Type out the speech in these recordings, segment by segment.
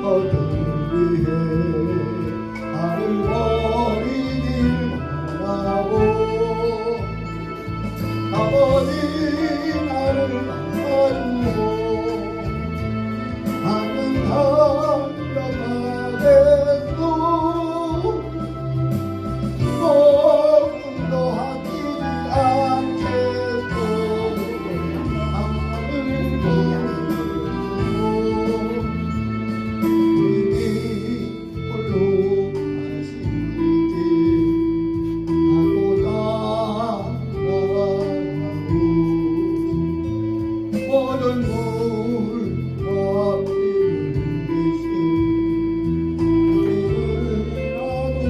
너를 위해 나를 버리길 바라고 아버지 나를 만나주고 나는 달려가겠소 조금도 아끼지 않겠소 나를 버리고 이미 홀로 가시지 하고 나가고 모든 물과 피를 대신 우리를 놔두고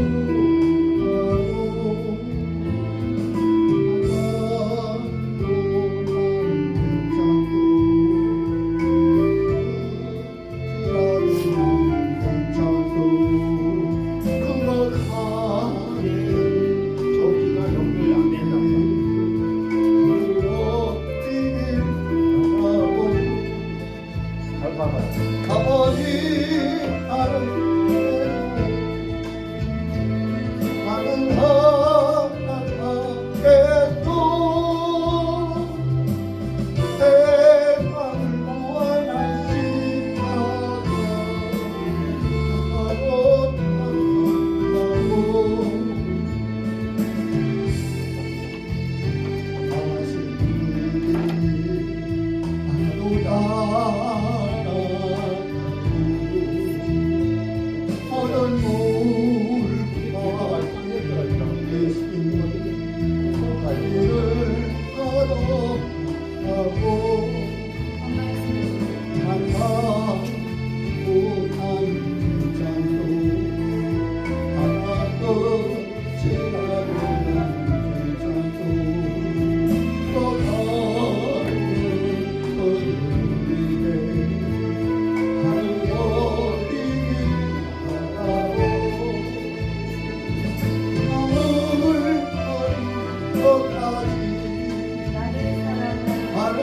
아버지 나를 나는 나가겠소 세상을 무한한 시간을 하고 나가고 다시 나도 모든 물과 대신 가리를 걸어가고 만나고 한잔도 바라고 지나가는 한잔도 또 가는 거리에 하늘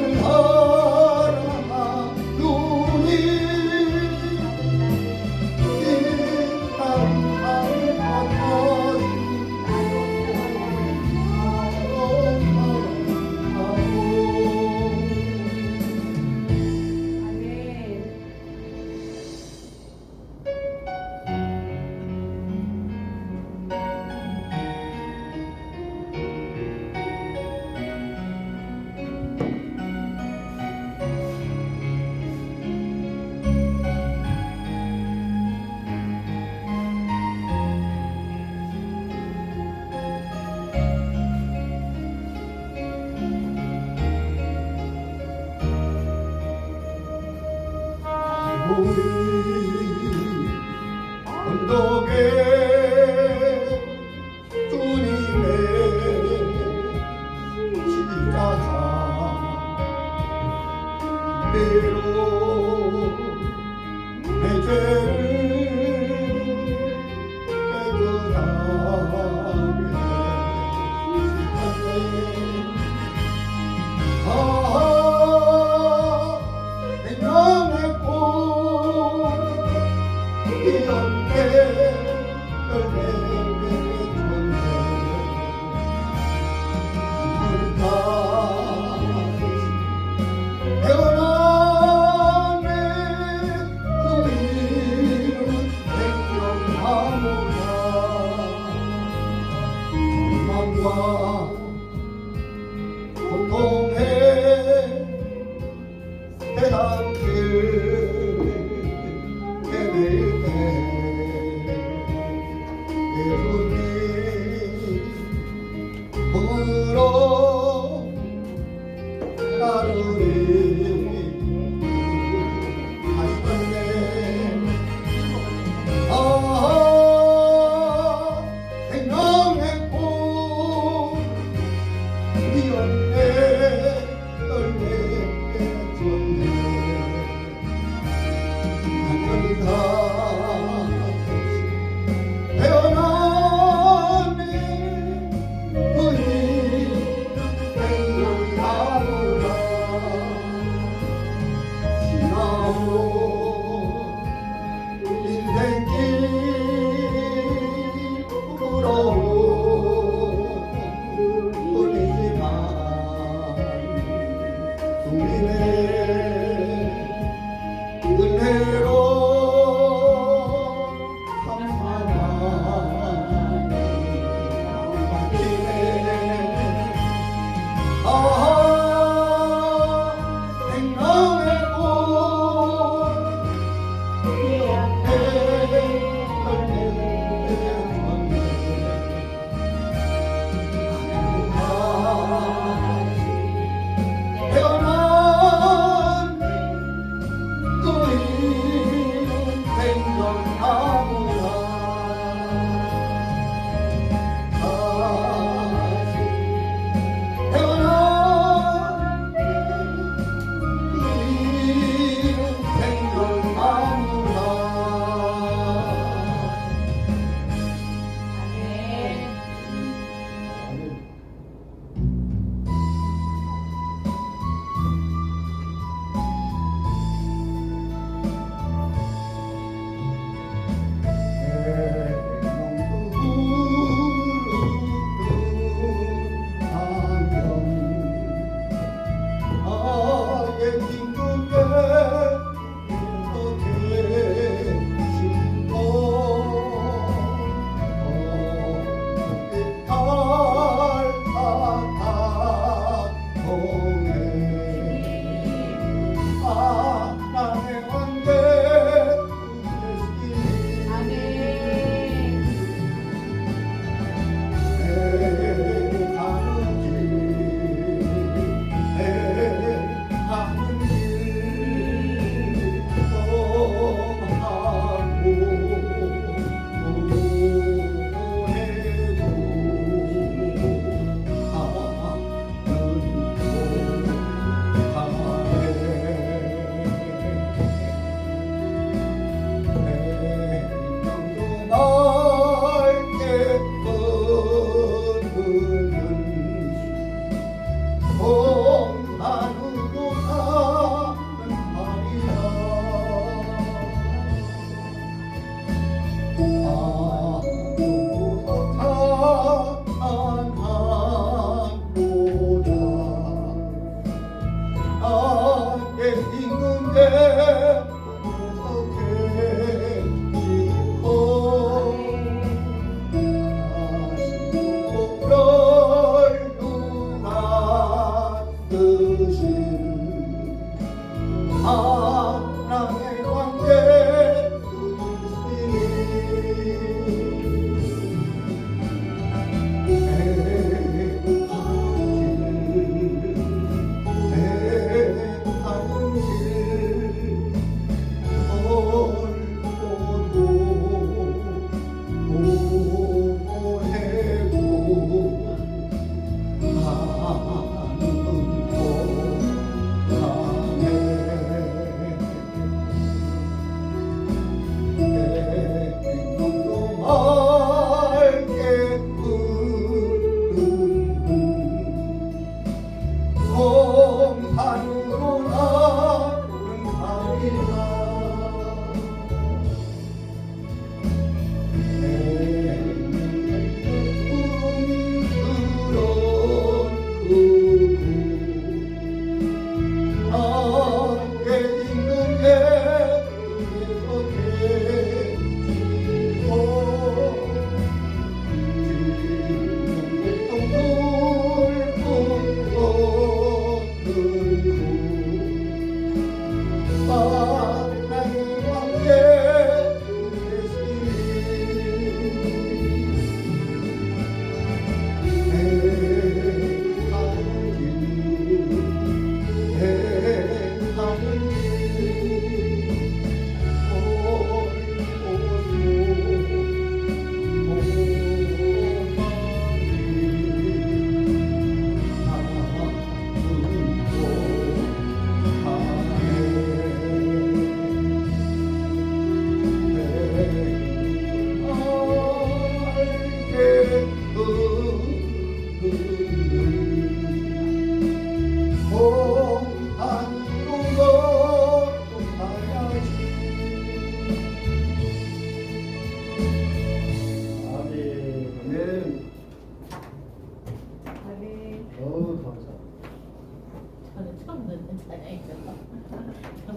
언덕에 주님의 십자가 이대로 내 죄를 깨끗하게 생명의 고통의 해당길 헤맬 때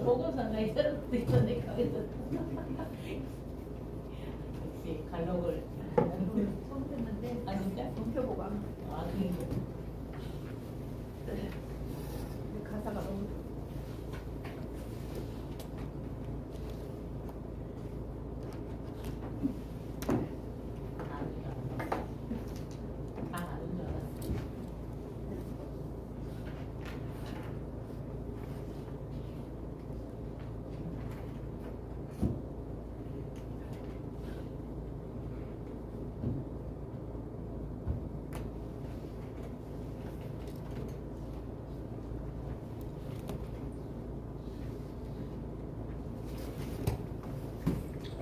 보고서가 있었을 때 내가 역시 갈록을 처음 했는데 아 진짜? 손펴보고 하면 돼. 아 그러니까 근데 가사가 너무 다 아는 줄 알았어.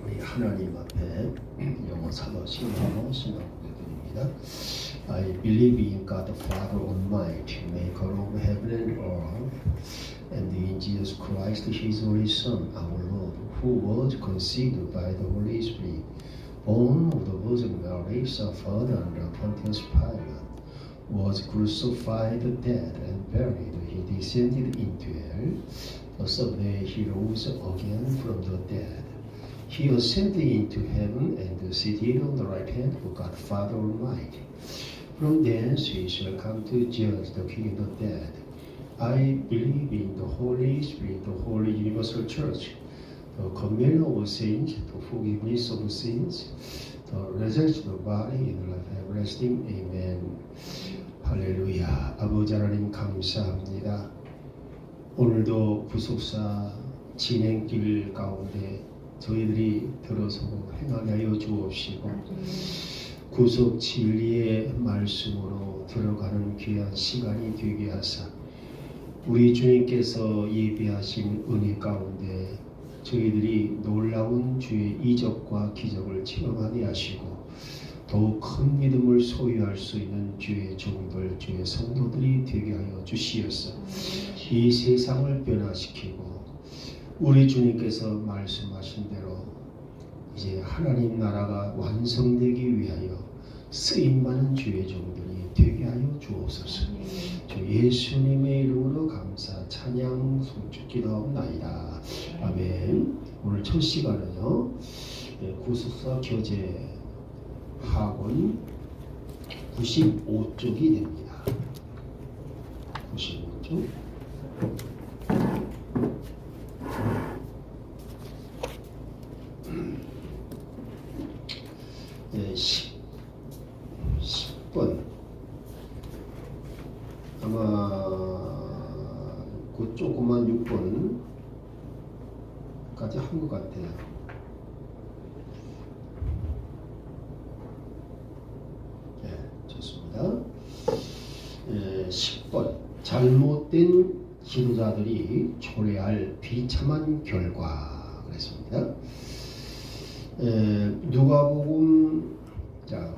우리 하나님 앞에 영어 사도 신앙으로 고백드립니다. I believe in God the Father Almighty, maker of heaven and earth, and in Jesus Christ, His only Son, our Lord, who was conceived by the Holy Spirit, born of the Virgin Mary, suffered under Pontius Pilate, was crucified, dead, and buried. He descended into hell. The third day he rose again from the dead. He ascended into heaven and seated on the right hand of God Father Almighty. From thence he shall come to judge the king and the dead. I believe in the Holy Spirit, the Holy Universal Church, the communion of saints, the forgiveness of sins, the resurrection of body, and life everlasting. Amen. 할렐루야. 아버지 하나님 감사합니다. 오늘도 구속사 진행길 가운데 저희들이 들어서고 행하게 하여 주옵시고 구속 진리의 말씀으로 들어가는 귀한 시간이 되게 하사 우리 주님께서 예비하신 은혜 가운데 저희들이 놀라운 주의 이적과 기적을 체험하게 하시고 더욱 큰 믿음을 소유할 수 있는 주의 종들, 주의 성도들이 되게 하여 주시옵소서. 이 세상을 변화시키고 우리 주님께서 말씀하신 대로 이제 하나님 나라가 완성되기 위하여 쓰임받는 주의 종들이 되게 하여 주옵소서. 주 예수님의 이름으로 감사 찬양 송축 기도하옵나이다. 아멘. 오늘 첫 시간은요 구속사 교재 학원 95쪽이 됩니다. 95쪽. 네, 10번 아마 그 조그만 6번까지 한 것 같아요. 네, 좋습니다. 10번 잘못된 지도자들이 초래할 비참한 결과 그랬습니다. 누가복음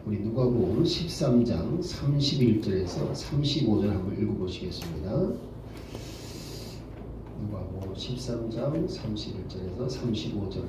우리 누가복음 13장 31절에서 35절 한번 읽어보시겠습니다. 누가복음 13장 31절에서 35절.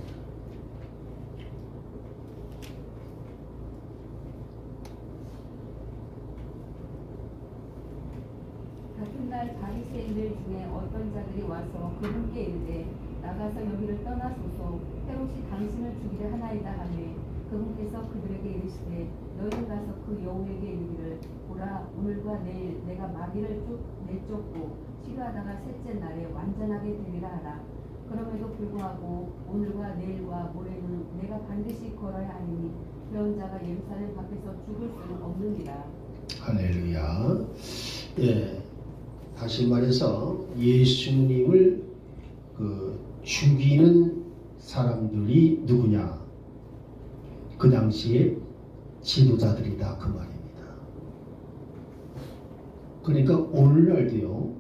같은 날 바리새인들 중에 어떤 자들이 와서 그분께 이르되 나가서 여기를 떠나소서 헤롯이 당신을 죽이려 하나이다 하매 그분께서 그들에게 이르시되 너희는 가서 그 여우에게 이르기를 보라 오늘과 내일 내가 마귀를 쭉 내쫓고 치료하다가 셋째 날에 완전하게 되리라 하라. 그럼에도 불구하고 오늘과 내일과 모레는 내가 반드시 걸어야 하리니 배운 자가 예루살렘 밖에서 죽을 수는 없느니라. 할렐루야. 예, 다시 말해서 예수님을 죽이는 사람들이 누구냐? 그 당시에 지도자들이다 그 말입니다. 그러니까 오늘날도요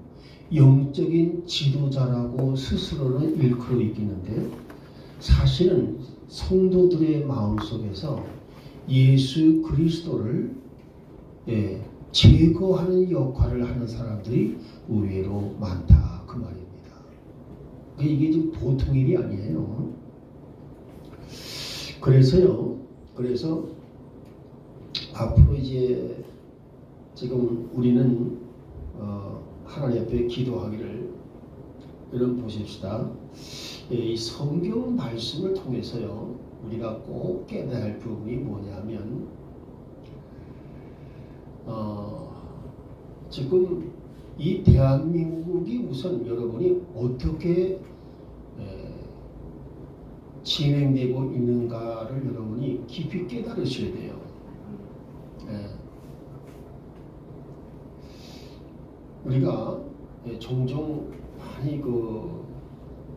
영적인 지도자라고 스스로는 일컬어 있겠는데 사실은 성도들의 마음속에서 예수 그리스도를 제거하는 역할을 하는 사람들이 의외로 많다 그 말입니다. 이게 좀 보통 일이 아니에요. 그래서 앞으로 이제 지금 우리는 하나님 앞에 기도하기를 여러분 보십시다. 이 성경 말씀을 통해서요 우리가 꼭 깨달아야 할 부분이 뭐냐면 지금 이 대한민국이 우선 여러분이 어떻게 진행되고 있는가를 여러분이 깊이 깨달으셔야 돼요. 우리가 종종 많이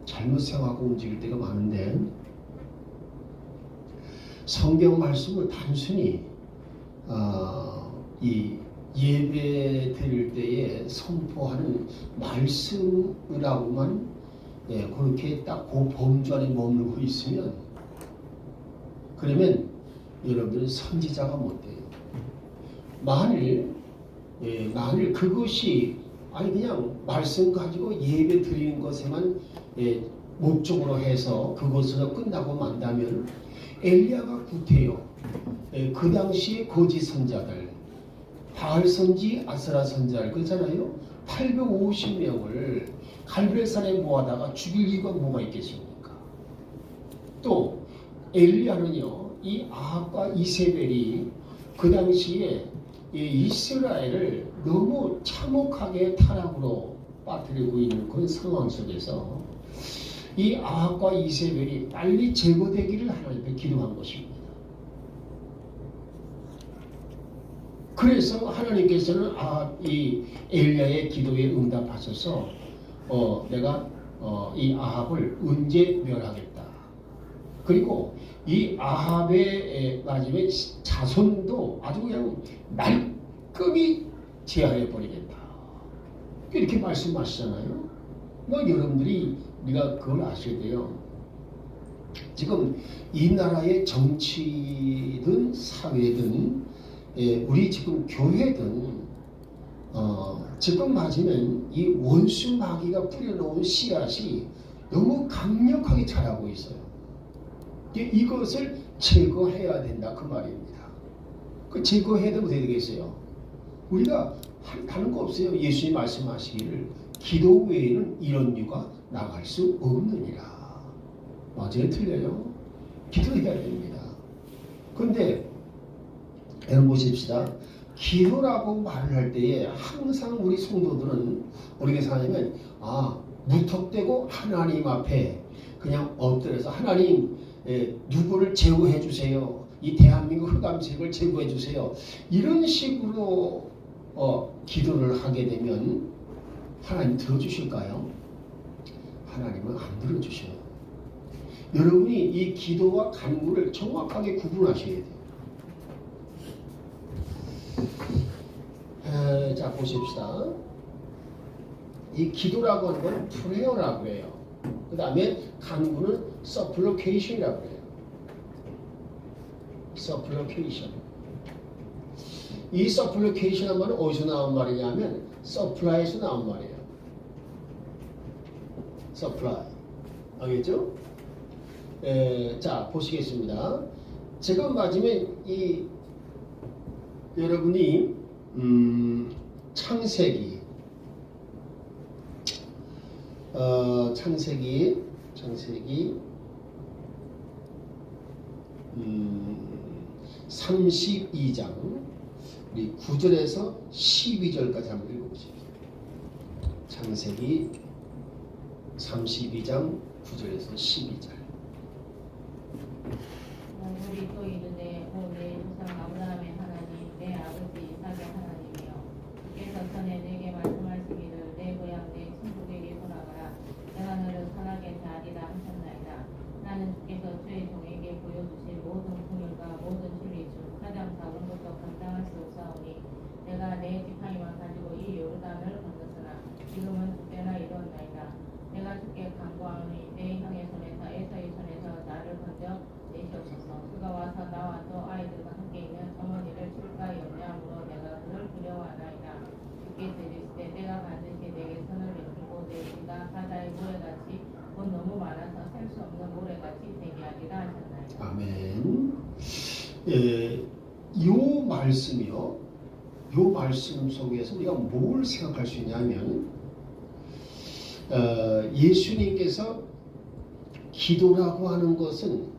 잘못 생각하고 움직일 때가 많은데 성경 말씀을 단순히 이 예배 드릴 때에 선포하는 말씀이라고만 그렇게 딱 그 범주 안에 머물고 있으면 그러면 여러분들은 선지자가 못 돼요. 만일 그것이 그냥 말씀 가지고 예배 드리는 것에만 목적으로 해서 그것으로 끝나고 만다면 엘리야가 구태여 그 당시에 거짓 선자들 바알 선지 아스라 선자를 그렇잖아요. 850명을 갈멜산에 모아다가 죽일 이유가 뭐가 있겠습니까? 또 엘리야는요 이 아합과 이세벨이 그 당시에 이스라엘을 너무 참혹하게 타락으로 빠뜨리고 있는 그런 상황 속에서 이 아합과 이세벨이 빨리 제거되기를 하나님께 기도한 것입니다. 그래서 하나님께서는 이 엘리야의 기도에 응답하셔서 내가 이 아합을 언제 멸하겠다. 그리고 이 아합의 마지막에 자손도 아주 그냥 말끔히 제하해 버리겠다. 이렇게 말씀하시잖아요. 여러분들이 우리가 그걸 아셔야 돼요. 지금 이 나라의 정치든 사회든 우리 지금 교회든 지금 맞으면 이 원수 마귀가 뿌려놓은 씨앗이 너무 강력하게 자라고 있어요. 이것을 제거해야 된다 그 말입니다. 그 제거해야 되면 어떻게 되겠어요? 우리가 하는 거 없어요. 예수님 말씀하시기를 기도 외에는 이런 유가 나갈 수 없느니라. 맞아요? 틀려요? 기도해야 됩니다. 그런데 여러분 보십시다. 기도라고 말을 할 때에 항상 우리 성도들은 우리가 생각하면 무턱대고 하나님 앞에 그냥 엎드려서 하나님 누구를 제거해 주세요. 이 대한민국 흑암색을 제거해 주세요. 이런 식으로 기도를 하게 되면 하나님 들어주실까요? 하나님은 안 들어주셔요. 여러분이 이 기도와 간구를 정확하게 구분하셔야 돼요. 자 보십시다. 이 기도라고 하는 건 프레어라고 해요. 그 다음에 간구는 supplication이라고 해요. supplication. 이 supplication 한 말은 어디서 나온 말이냐면 supply에서 나온 말이에요. supply. 알겠죠? 자 보시겠습니다. 지금 맞으면 이 여러분이 창세기 32장 우리 9절에서 12절까지 한번 읽어보십시오. 창세기 32장 9절에서 12절. 우리 또 이르되 내 조상 아브라함의 하나님 내 아버지 이삭의 하나님이여 주께서 전에 내게 말씀하시기를 내 고향 내 친구에게 돌아가라 내가 너를 선하게 대하리라 하셨나이다. 나는 주께서 주의 종에게 보여주신 모든 긍휼과 모든 진리 중 가장 작은 것도 감당할 수 없사오니 내가 내 지팡이만 가지고 이 요르단을 건넜으나 지금은 주께나 이루었나이다. 내가 주께 간구하오니 내 형의 손에서 에서의 손에서 나를 건져 내시옵소서. 그가 와서 나와 또 아이들과 함께 있는 어머니를 칠까 염려함으로 내가 그를 두려워하나이다. 주께서 이르시되 내가 반드시 내게 손을 내밀고 내 피가 바다의 모래같이 곧 너무 많아서 셀 수 없는 모래같이 되게 하리라 하셨나이다. 아멘. 요 말씀이요. 요 말씀 속에서 우리가 뭘 생각할 수 있냐면 예수님께서 기도라고 하는 것은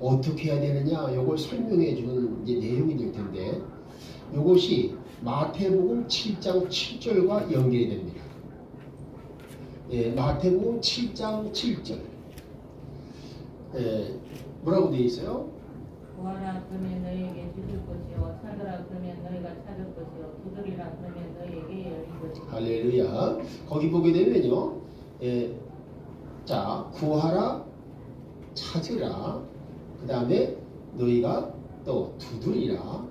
어떻게 해야 되느냐 이걸 설명해 주는 이제 내용이 될 텐데 이것이 마태복음 7장 7절과 연결이 됩니다. 마태복음 7장 7절 뭐라고 되어 있어요? 구하라 그러면 너희에게 주실 것이요 찾으라 그러면 너희가 찾을 것이요 두드리라 그러면 너희에게 열릴 것이요. 할렐루야. 거기 보게 되면요 자 구하라 찾으라 그 다음에 너희가 또 두드리라.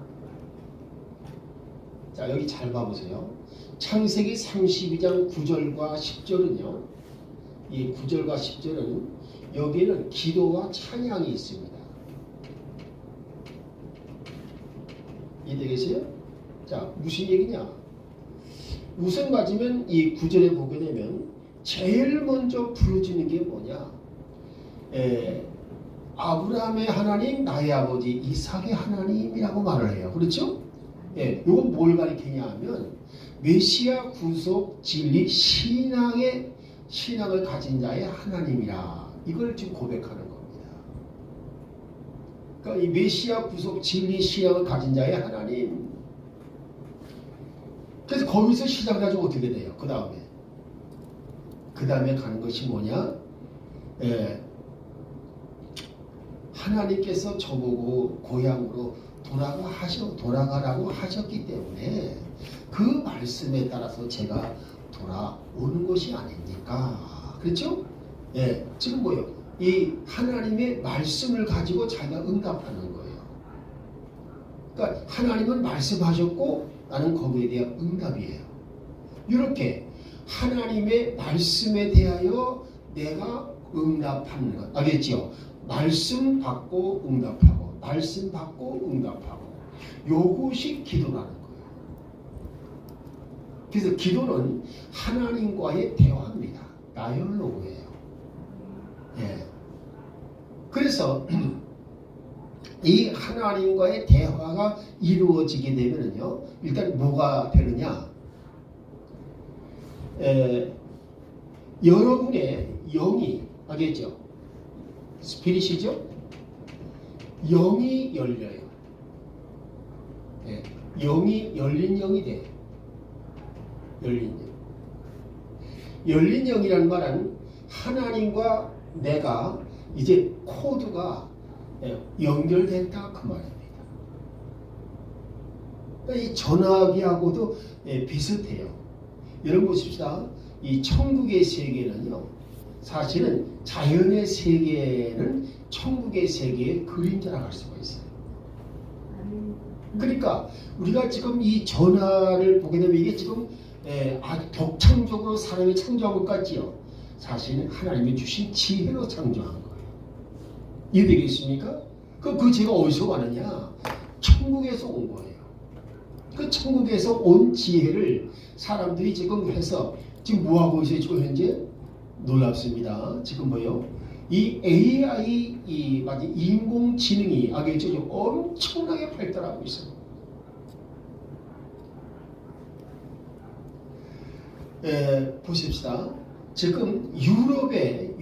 자 여기 잘 봐보세요. 창세기 32장 9절과 10절은요 이 9절과 10절은 여기에는 기도와 찬양이 있습니다. 이해되겠어요? 자 무슨 얘기냐? 우선 맞으면 이 9절에 보게 되면 제일 먼저 부르짖는 게 뭐냐? 아브라함의 하나님, 나의 아버지 이삭의 하나님이라고 말을 해요. 그렇죠? 이건 뭘 가리키냐 하면 메시아 구속 진리 신앙을 가진 자의 하나님이라 이걸 지금 고백하는 겁니다. 그러니까 이 메시아 구속 진리 신앙을 가진 자의 하나님. 그래서 거기서 시작해가지고 어떻게 돼요? 그 다음에 가는 것이 뭐냐? 하나님께서 저보고 고향으로 돌아가라고 하셨기 때문에 그 말씀에 따라서 제가 돌아오는 것이 아닙니까? 그렇죠? 지금 뭐요? 이 하나님의 말씀을 가지고 자기가 응답하는 거예요. 그러니까 하나님은 말씀하셨고 나는 거기에 대한 응답이에요. 이렇게 하나님의 말씀에 대하여 내가 응답하는 것. 알겠죠? 말씀 받고 응답하고 말씀 받고 응답하고 요것이 기도라는 거예요. 그래서 기도는 하나님과의 대화입니다. 다이얼로그예요. 그래서 이 하나님과의 대화가 이루어지게 되면요, 일단 뭐가 되느냐? 여러분의 영이, 알겠죠? 스피릿이죠? 영이 열려요. 영이 열린 영이 돼요. 열린 영. 열린 영이라는 말은 하나님과 내가 이제 코드가 연결됐다 그 말입니다. 이 전화기하고도 비슷해요. 여러분 보십시다. 이 천국의 세계는요, 사실은 자연의 세계는 천국의 세계의 그림자라고 할 수가 있어요. 그러니까 우리가 지금 이 전화를 보게 되면 이게 지금 아주 독창적으로 사람이 창조한 것 같지요. 사실은 하나님이 주신 지혜로 창조한 거예요. 이해되겠습니까? 그 지혜가 어디서 왔느냐? 천국에서 온 거예요. 그 천국에서 온 지혜를 사람들이 지금 해서 지금 뭐하고 있어요? 지금 현재? 놀랍습니다. 지금 뭐요? 이 AI, 인공지능이 알겠죠? 엄청나게 발달하고 있어요. 보십시다. 지금 유럽의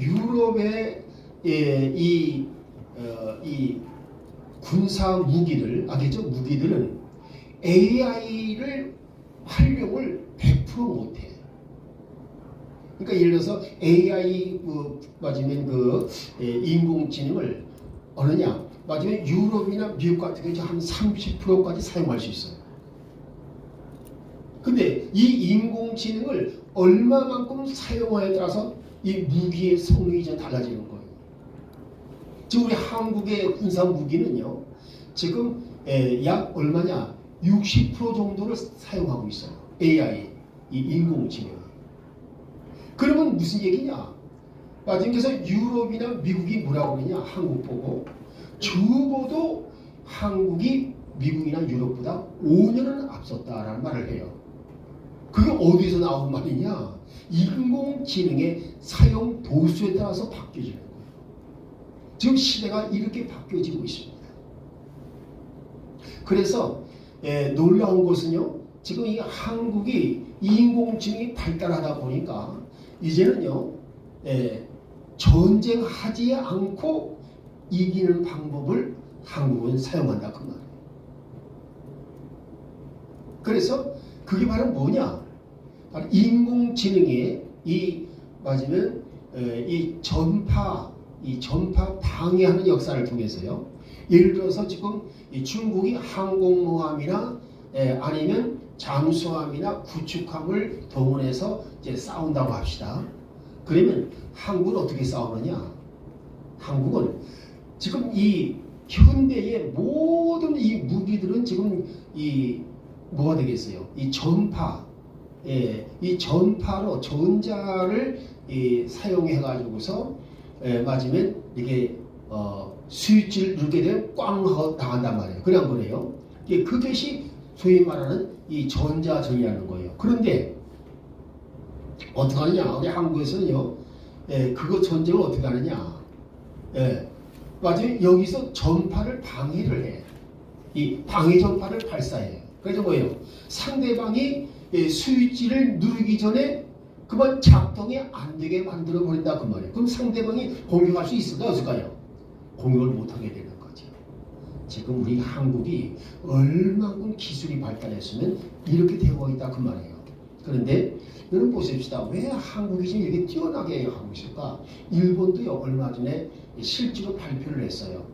이 군사 무기들, 알겠죠? 무기들은 AI를 활용을 100% 못해. 그러니까 예를 들어서 AI 맞으면 인공지능을 어느냐 맞으면 유럽이나 미국 같은 경우 한 30%까지 사용할 수 있어요. 근데 이 인공지능을 얼마만큼 사용하에 따라서 이 무기의 성능이 좀 달라지는 거예요. 지금 우리 한국의 군사 무기는요, 지금 약 얼마냐? 60% 정도를 사용하고 있어요. AI, 이 인공지능. 그러면 무슨 얘기냐? 그래서 유럽이나 미국이 뭐라고 그러냐? 한국 보고 적어도 한국이 미국이나 유럽보다 5년은 앞섰다라는 말을 해요. 그게 어디서 나온 말이냐? 인공지능의 사용 도수에 따라서 바뀌어지는 거예요. 지금 시대가 이렇게 바뀌어지고 있습니다. 그래서 놀라운 것은요, 지금 이 한국이 인공지능이 발달하다 보니까 이제는요, 전쟁하지 않고 이기는 방법을 한국은 사용한다 그 말이에요. 그래서 그게 바로 뭐냐? 바로 인공지능의 맞으면 이 전파 방해하는 역사를 통해서요. 예를 들어서 지금 이 중국이 항공모함이나 아니면 잠수함이나 구축함을 동원해서 이제 싸운다고 합시다. 그러면 한국은 어떻게 싸우느냐? 한국은 지금 이 현대의 모든 이 무기들은 지금 뭐가 되겠어요? 이 전파로 전자를 사용해 가지고서 맞으면 이게 스위치를 누르게 되면 꽝 하고 나간단 말이에요. 그냥 그래요. 그것이 소위 말하는 이 전자전이라는 거예요. 그런데 어떻게 하느냐? 우리 한국에서는요, 그거 전쟁을 어떻게 하느냐? 예, 맞아요. 여기서 전파를 방해를 해. 이 방해 전파를 발사해요. 그래서 뭐예요? 상대방이 스위치를 누르기 전에 그만 작동이 안 되게 만들어 버린다 그 말이에요. 그럼 상대방이 공격할 수 있을까요? 없을까요? 공격을 못 하게 되는 거죠. 지금 우리 한국이 얼마큼 기술이 발달했으면 이렇게 되고 있다 그 말이에요. 그런데 여러분 보십시다. 왜 한국이 지금 이렇게 뛰어나게 하고 있을까? 일본도요 얼마 전에 실제로 발표를 했어요.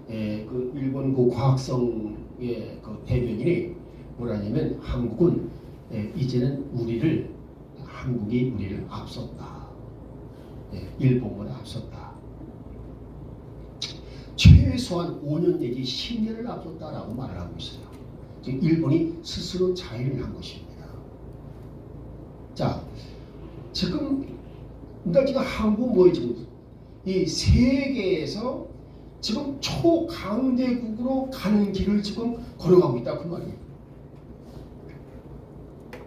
그 일본 그 과학성의 그 대변인이 뭐라냐면 한국은 이제는 한국이 우리를 앞섰다. 일본보다 앞섰다. 최소한 5년 내지 10년을 앞섰다라고 말을 하고 있어요. 지금 일본이 스스로 자인을 한 것입니다. 자, 지금 한국 뭐예요? 지금 이 세계에서 지금 초강대국으로 가는 길을 지금 걸어가고 있다 그 말이에요.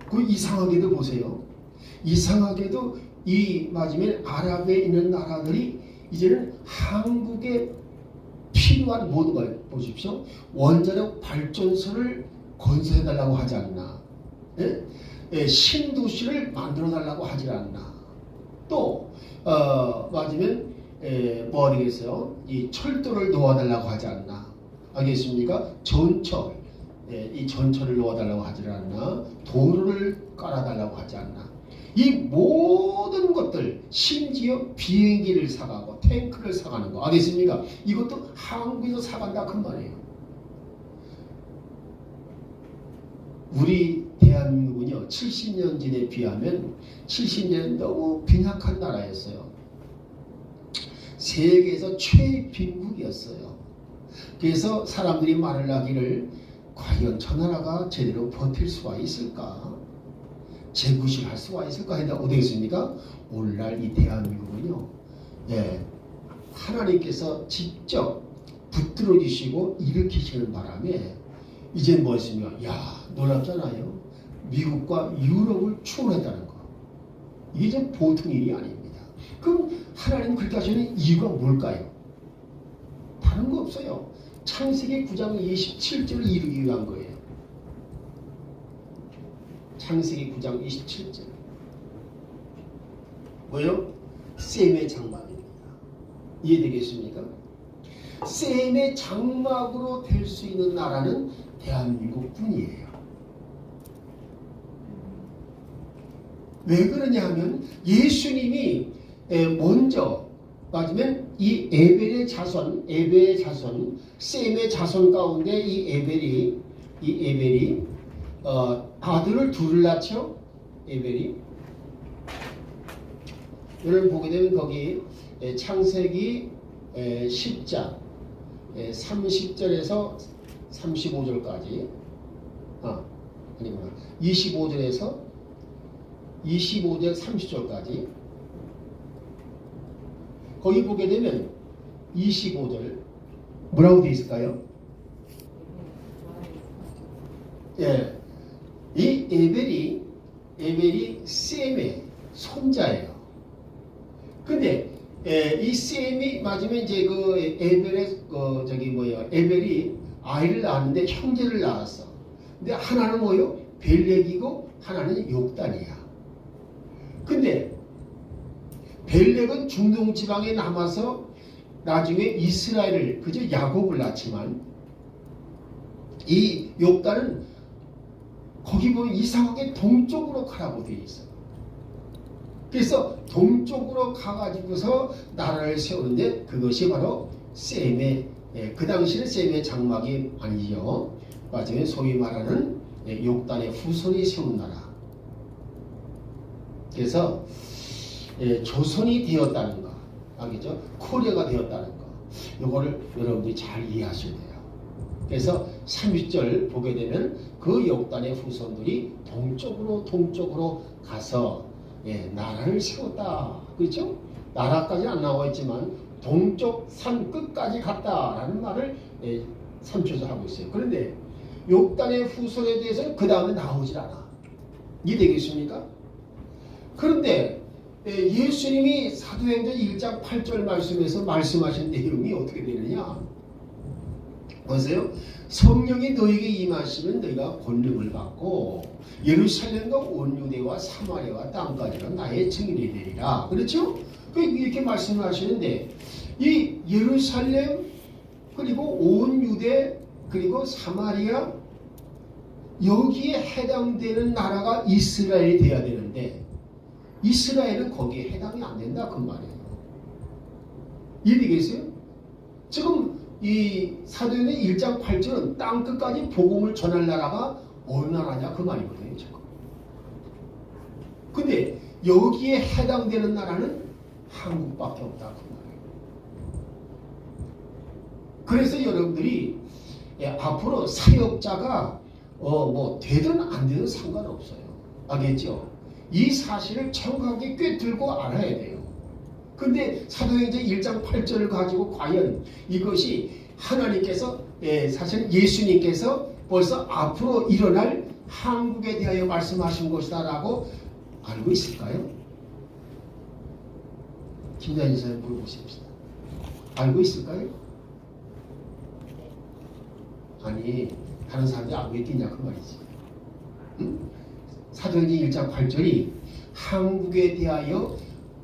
그 이상하게도 보세요. 이상하게도 이 맞으면 아랍에 있는 나라들이 이제는 한국에 필요한 모든 걸 보십시오. 원자력 발전소를 건설해달라고 하지 않나. 신도시를 만들어달라고 하지 않나. 또 맞으면 뭐 하겠어요? 이 철도를 놓아달라고 하지 않나. 알겠습니까? 전철, 이 전철을 놓아달라고 하지 않나. 도로를 깔아달라고 하지 않나. 이 모든 것들, 심지어 비행기를 사가고 탱크를 사가는 거 알겠습니까? 이것도 한국에서 사간다 그 말이에요. 우리 대한민국은요 70년 전에 비하면 70년 너무 빈약한 나라였어요. 세계에서 최빈국이었어요. 그래서 사람들이 말을 하기를 과연 저 나라가 제대로 버틸 수가 있을까? 재구실할 수가 있을까? 했는데 어디 있습니까? 오늘날 이 대한민국은요 하나님께서 직접 붙들어 주시고 일으키시는 바람에 이제 뭐 있습니까? 야 놀랍잖아요. 미국과 유럽을 추월했다는 거. 이게 좀 보통 일이 아닙니다. 그럼 하나님 그렇게 하시는 이유가 뭘까요? 다른 거 없어요. 창세기 9장 27절을 이루기 위한 거예요. 창세기 9장 27절. 뭐요? 셈의 장막입니다. 이해되겠습니까? 셈의 장막으로 될 수 있는 나라는 대한민국 뿐이에요. 왜 그러냐 하면 예수님이 먼저 맞으면 이 에벨의 자손, 셈의 자손 가운데 이 에벨이 아들을 둘을 낳죠. 에벨이. 여러분 보게 되면 거기 창세기 10장 30절에서 35절까지 아니구나 25절에서 25절 30절까지 거기 보게 되면 25절 뭐라고 되어 있을까요? 이 에벨이 셈의 손자예요. 근데 이 셈이 맞으면 이제 그 에벨의 에벨이 아이를 낳았는데 형제를 낳았어. 근데 하나는 뭐요? 벨렉이고 하나는 욕단이야. 근데 벨렉은 중동 지방에 남아서 나중에 이스라엘을 그저 야곱을 낳지만 이 욕단은 거기 보면 이상하게 동쪽으로 가라고 되어 있어. 그래서 동쪽으로 가가지고서 나라를 세우는데 그것이 바로 셈의 그 당시는 셈의 장막이 아니죠. 맞아요. 소위 말하는 욕단의 후손이 세운 나라. 그래서 조선이 되었다는 거 알겠죠? 코리아가 되었다는 거 이거를 여러분들이 잘 이해하셔야 돼요. 그래서 30절 보게 되면 그 욕단의 후손들이 동쪽으로 가서 나라를 세웠다. 그렇죠? 나라까지 안 나와 있지만 동쪽 산 끝까지 갔다라는 말을 3초에서 하고 있어요. 그런데 욕단의 후손에 대해서는 그 다음에 나오질 않아. 이해되겠습니까? 그런데 예수님이 사도행전 1장 8절 말씀에서 말씀하신 내용이 어떻게 되느냐? 보세요. 성령이 너에게 임하시면 너희가 권능을 받고 예루살렘과 온 유대와 사마리아와 땅까지가 나의 증인이 되리라. 그렇죠? 이렇게 말씀을 하시는데 이 예루살렘 그리고 온 유대 그리고 사마리아 여기에 해당되는 나라가 이스라엘이 돼야 되는데 이스라엘은 거기에 해당이 안 된다 그 말이에요. 이해되겠어요? 지금 이 사도행전 1장 8절은 땅끝까지 복음을 전할 나라가 어느 나라냐 그 말이거든요. 지금. 근데 여기에 해당되는 나라는 한국밖에 없다 그 말이에요. 그래서 여러분들이 앞으로 사역자가 뭐 되든 안 되든 상관없어요. 알겠죠? 이 사실을 정확하게 꿰뚫고 알아야 돼요. 근데 사도행전 1장 8절을 가지고 과연 이것이 하나님께서 사실 예수님께서 벌써 앞으로 일어날 한국에 대하여 말씀하신 것이다 라고 알고 있을까요? 김자인 사님 물어보십시다. 알고 있을까요? 아니 다른 사람들이 알고 있겠냐 그 말이지. 응? 사도행전 1장 8절이 한국에 대하여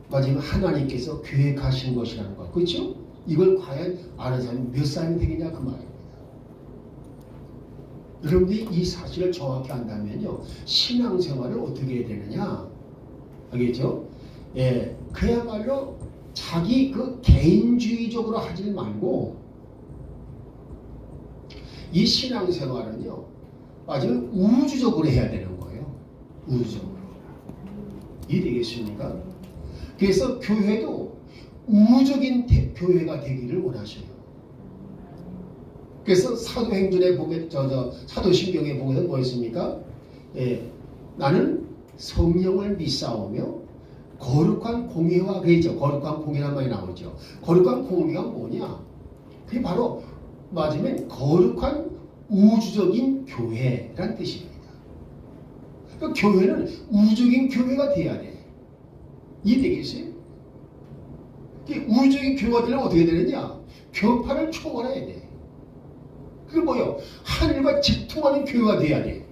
마지막 하나님께서 계획하신 것이라는 것. 그렇죠? 이걸 과연 아는 사람이 몇 사람이 되겠냐 그 말입니다. 여러분들이 이 사실을 정확히 안다면요. 신앙생활을 어떻게 해야 되느냐. 알겠죠? 그야말로 자기 그 개인주의적으로 하지 말고 이 신앙생활은요. 마지막 우주적으로 해야 되는 거예요. 우주적으로. 이해되겠습니까? 그래서 교회도 우주적인 교회가 되기를 원하셔요. 그래서 사도행전에 보게 사도신경에 보면 뭐였습니까? 나는 성령을 믿사오며 거룩한 공예와 그랬죠. 거룩한 공예란 말이 나오죠. 거룩한 공예가 뭐냐? 그게 바로 맞으면 거룩한 우주적인 교회란 뜻입니다. 그러니까 교회는 우주적인 교회가 돼야 돼. 이해되겠어요? 우주적인 교회가 되려면 어떻게 되느냐? 교파를 초월해야 돼. 그게 뭐예요? 하늘과 직통하는 교회가 돼야 돼.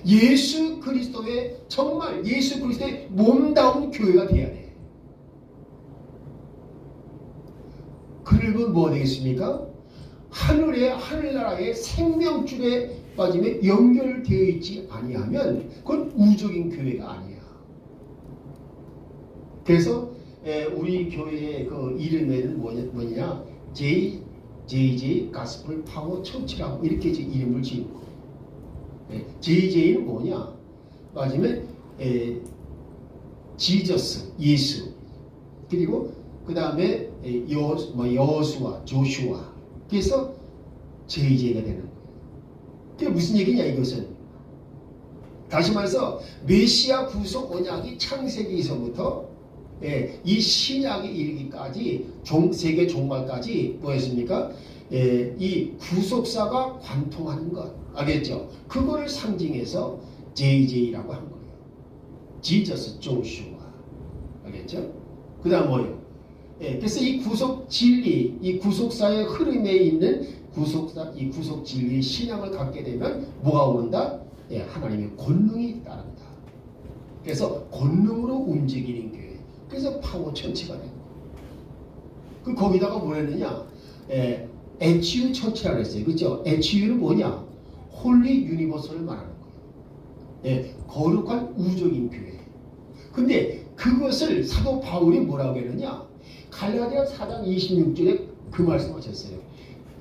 예수 그리스도의 정말 예수 그리스도의 몸다운 교회가 돼야 돼. 그러면 뭐가 되겠습니까? 하늘나라의 생명줄에 빠지면 연결되어 있지 아니하면 그건 우주적인 교회가 아니야. 그래서 우리 교회의 그 이름에는 뭐냐? JJ 가스펠 파워 처치라고 이렇게 이름을 지은 거예요. JJ는 뭐냐? 맞으면 지저스 예수 그리고 그 다음에 여수와 조슈아 그래서 JJ가 되는 거예요. 그게 무슨 얘기냐 이것은 다시 말해서 메시아 구속 언약이 창세기에서부터 이 신약에 이르기까지 세계 종말까지 뭐였습니까? 이 구속사가 관통하는 것 알겠죠? 그거를 상징해서 JJ라고 한 거예요. 지저스 조슈아 알겠죠? 그 다음 뭐예요? 그래서 이 구속 진리, 이 구속사의 흐름에 있는 이 구속 진리의 신앙을 갖게 되면 뭐가 오른다? 하나님의 권능이 따른다. 그래서 권능으로 움직이는 교회. 그래서 파워 천치가 되고. 거기다가 뭐 했느냐? HU 천치라고 했어요. 그렇죠? HU는 뭐냐? 홀리 유니버스를 말하는 거예요. 거룩한 우주적인 교회. 근데 그것을 사도 바울이 뭐라고 했느냐? 갈라디아 4장 26절에 그 말씀하셨어요.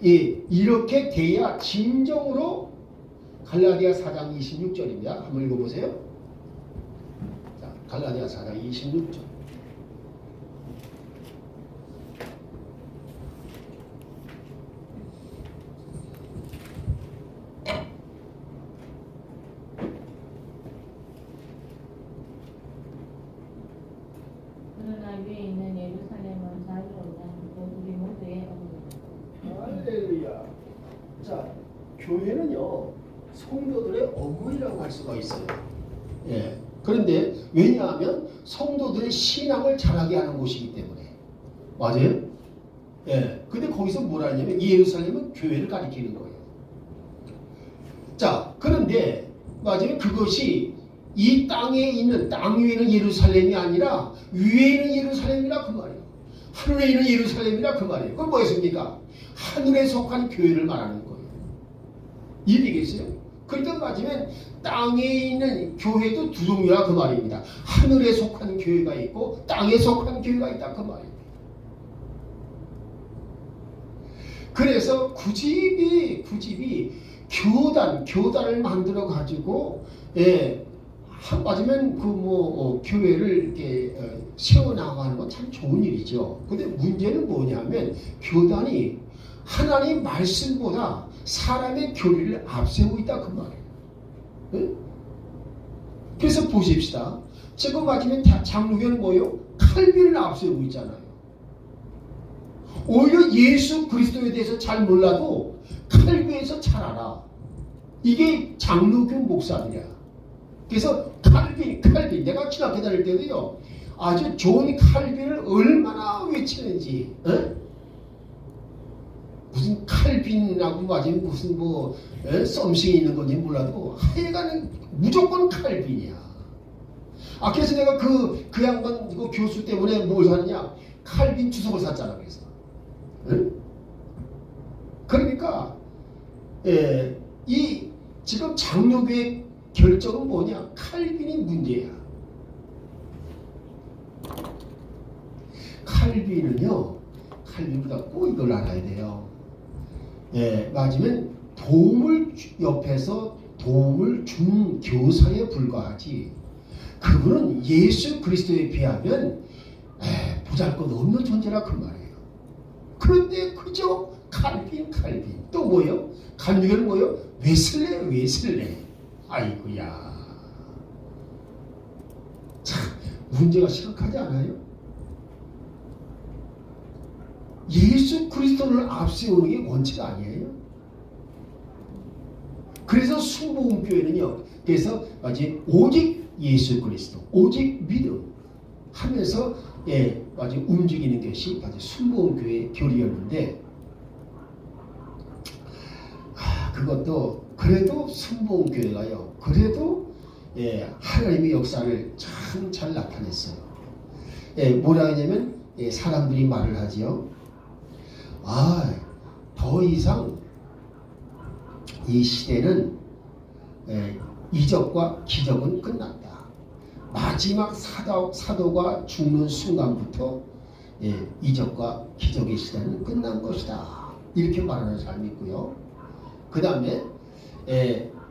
이렇게 돼야 진정으로 갈라디아 4장 26절입니다. 한번 읽어보세요. 자, 갈라디아 4장 26절. 그러나 위에 있는 예루살렘은 자유로다. 우리 모두의 어머니. 할렐루야. 자, 교회는요 성도들의 어머니라고 할 수가 있어요. 그런데 왜냐하면 성도들의 신앙을 자라게 하는 곳이기 때문에. 맞아요? 예. 근데 거기서 뭐라 하냐면 예루살렘은 교회를 가리키는 거예요. 자, 그런데 맞아요? 그것이 이 땅에 있는, 땅 위에 있는 예루살렘이 아니라 위에 있는 예루살렘이라 그 말이에요. 하늘에 있는 예루살렘이라 그 말이에요. 그건 뭐겠습니까? 하늘에 속한 교회를 말하는 거예요. 이해되겠어요? 그러니까 맞으면 땅에 있는 교회도 두 종류라 그 말입니다. 하늘에 속한 교회가 있고 땅에 속한 교회가 있다 그 말입니다. 그래서 구집이 교단을 만들어 가지고 맞으면 교회를 이렇게 세워나가는 건 참 좋은 일이죠. 근데 문제는 뭐냐면 교단이 하나님 말씀보다 사람의 교리를 앞세우고 있다 그 말이에요. 네? 그래서 보십시다. 지금 맞으면 장로교는 뭐예요? 칼빈을 앞세우고 있잖아요. 오히려 예수 그리스도에 대해서 잘 몰라도 칼빈에서 잘 알아. 이게 장로교 목사들이야. 그래서 칼빈 내가 신학교 다닐 때도요 아주 좋은 칼빈을 얼마나 외치는지 무슨 칼빈이라고 맞으면 무슨 썸씽이 있는 건지 몰라도 하여간 무조건 칼빈이야. 그래서 내가 그 양반 그 교수 때문에 뭘 사느냐 칼빈 주석을 샀잖아. 그래서 그러니까 이 지금 장로교의 결정은 뭐냐? 칼빈이 문제야. 칼빈보다 꼭 이걸 알아야 돼요. 맞으면 옆에서 도움을 준 교사에 불과하지. 그분은 예수 그리스도에 비하면 보잘것없는 존재라 그 말이에요. 그런데 그저 칼빈 또 뭐요? 간주교는 뭐요? 웨슬레. 아이고야. 참 문제가 심각하지 않아요? 예수 그리스도를 앞세우는 게 원칙 아니에요? 그래서 순복음교회는요. 그래서 마치 오직 예수 그리스도, 오직 믿음 하면서 마치 움직이는 것이 마치 순복음교회의 교리였는데 그것도 그래도 순복음교회가요. 그래도 하나님의 역사를 참 잘 나타냈어요. 뭐라 하냐면 사람들이 말을 하지요. 더 이상 이 시대는 이적과 기적은 끝났다. 마지막 사도가 죽는 순간부터 이적과 기적의 시대는 끝난 것이다. 이렇게 말하는 사람이 있고요. 그 다음에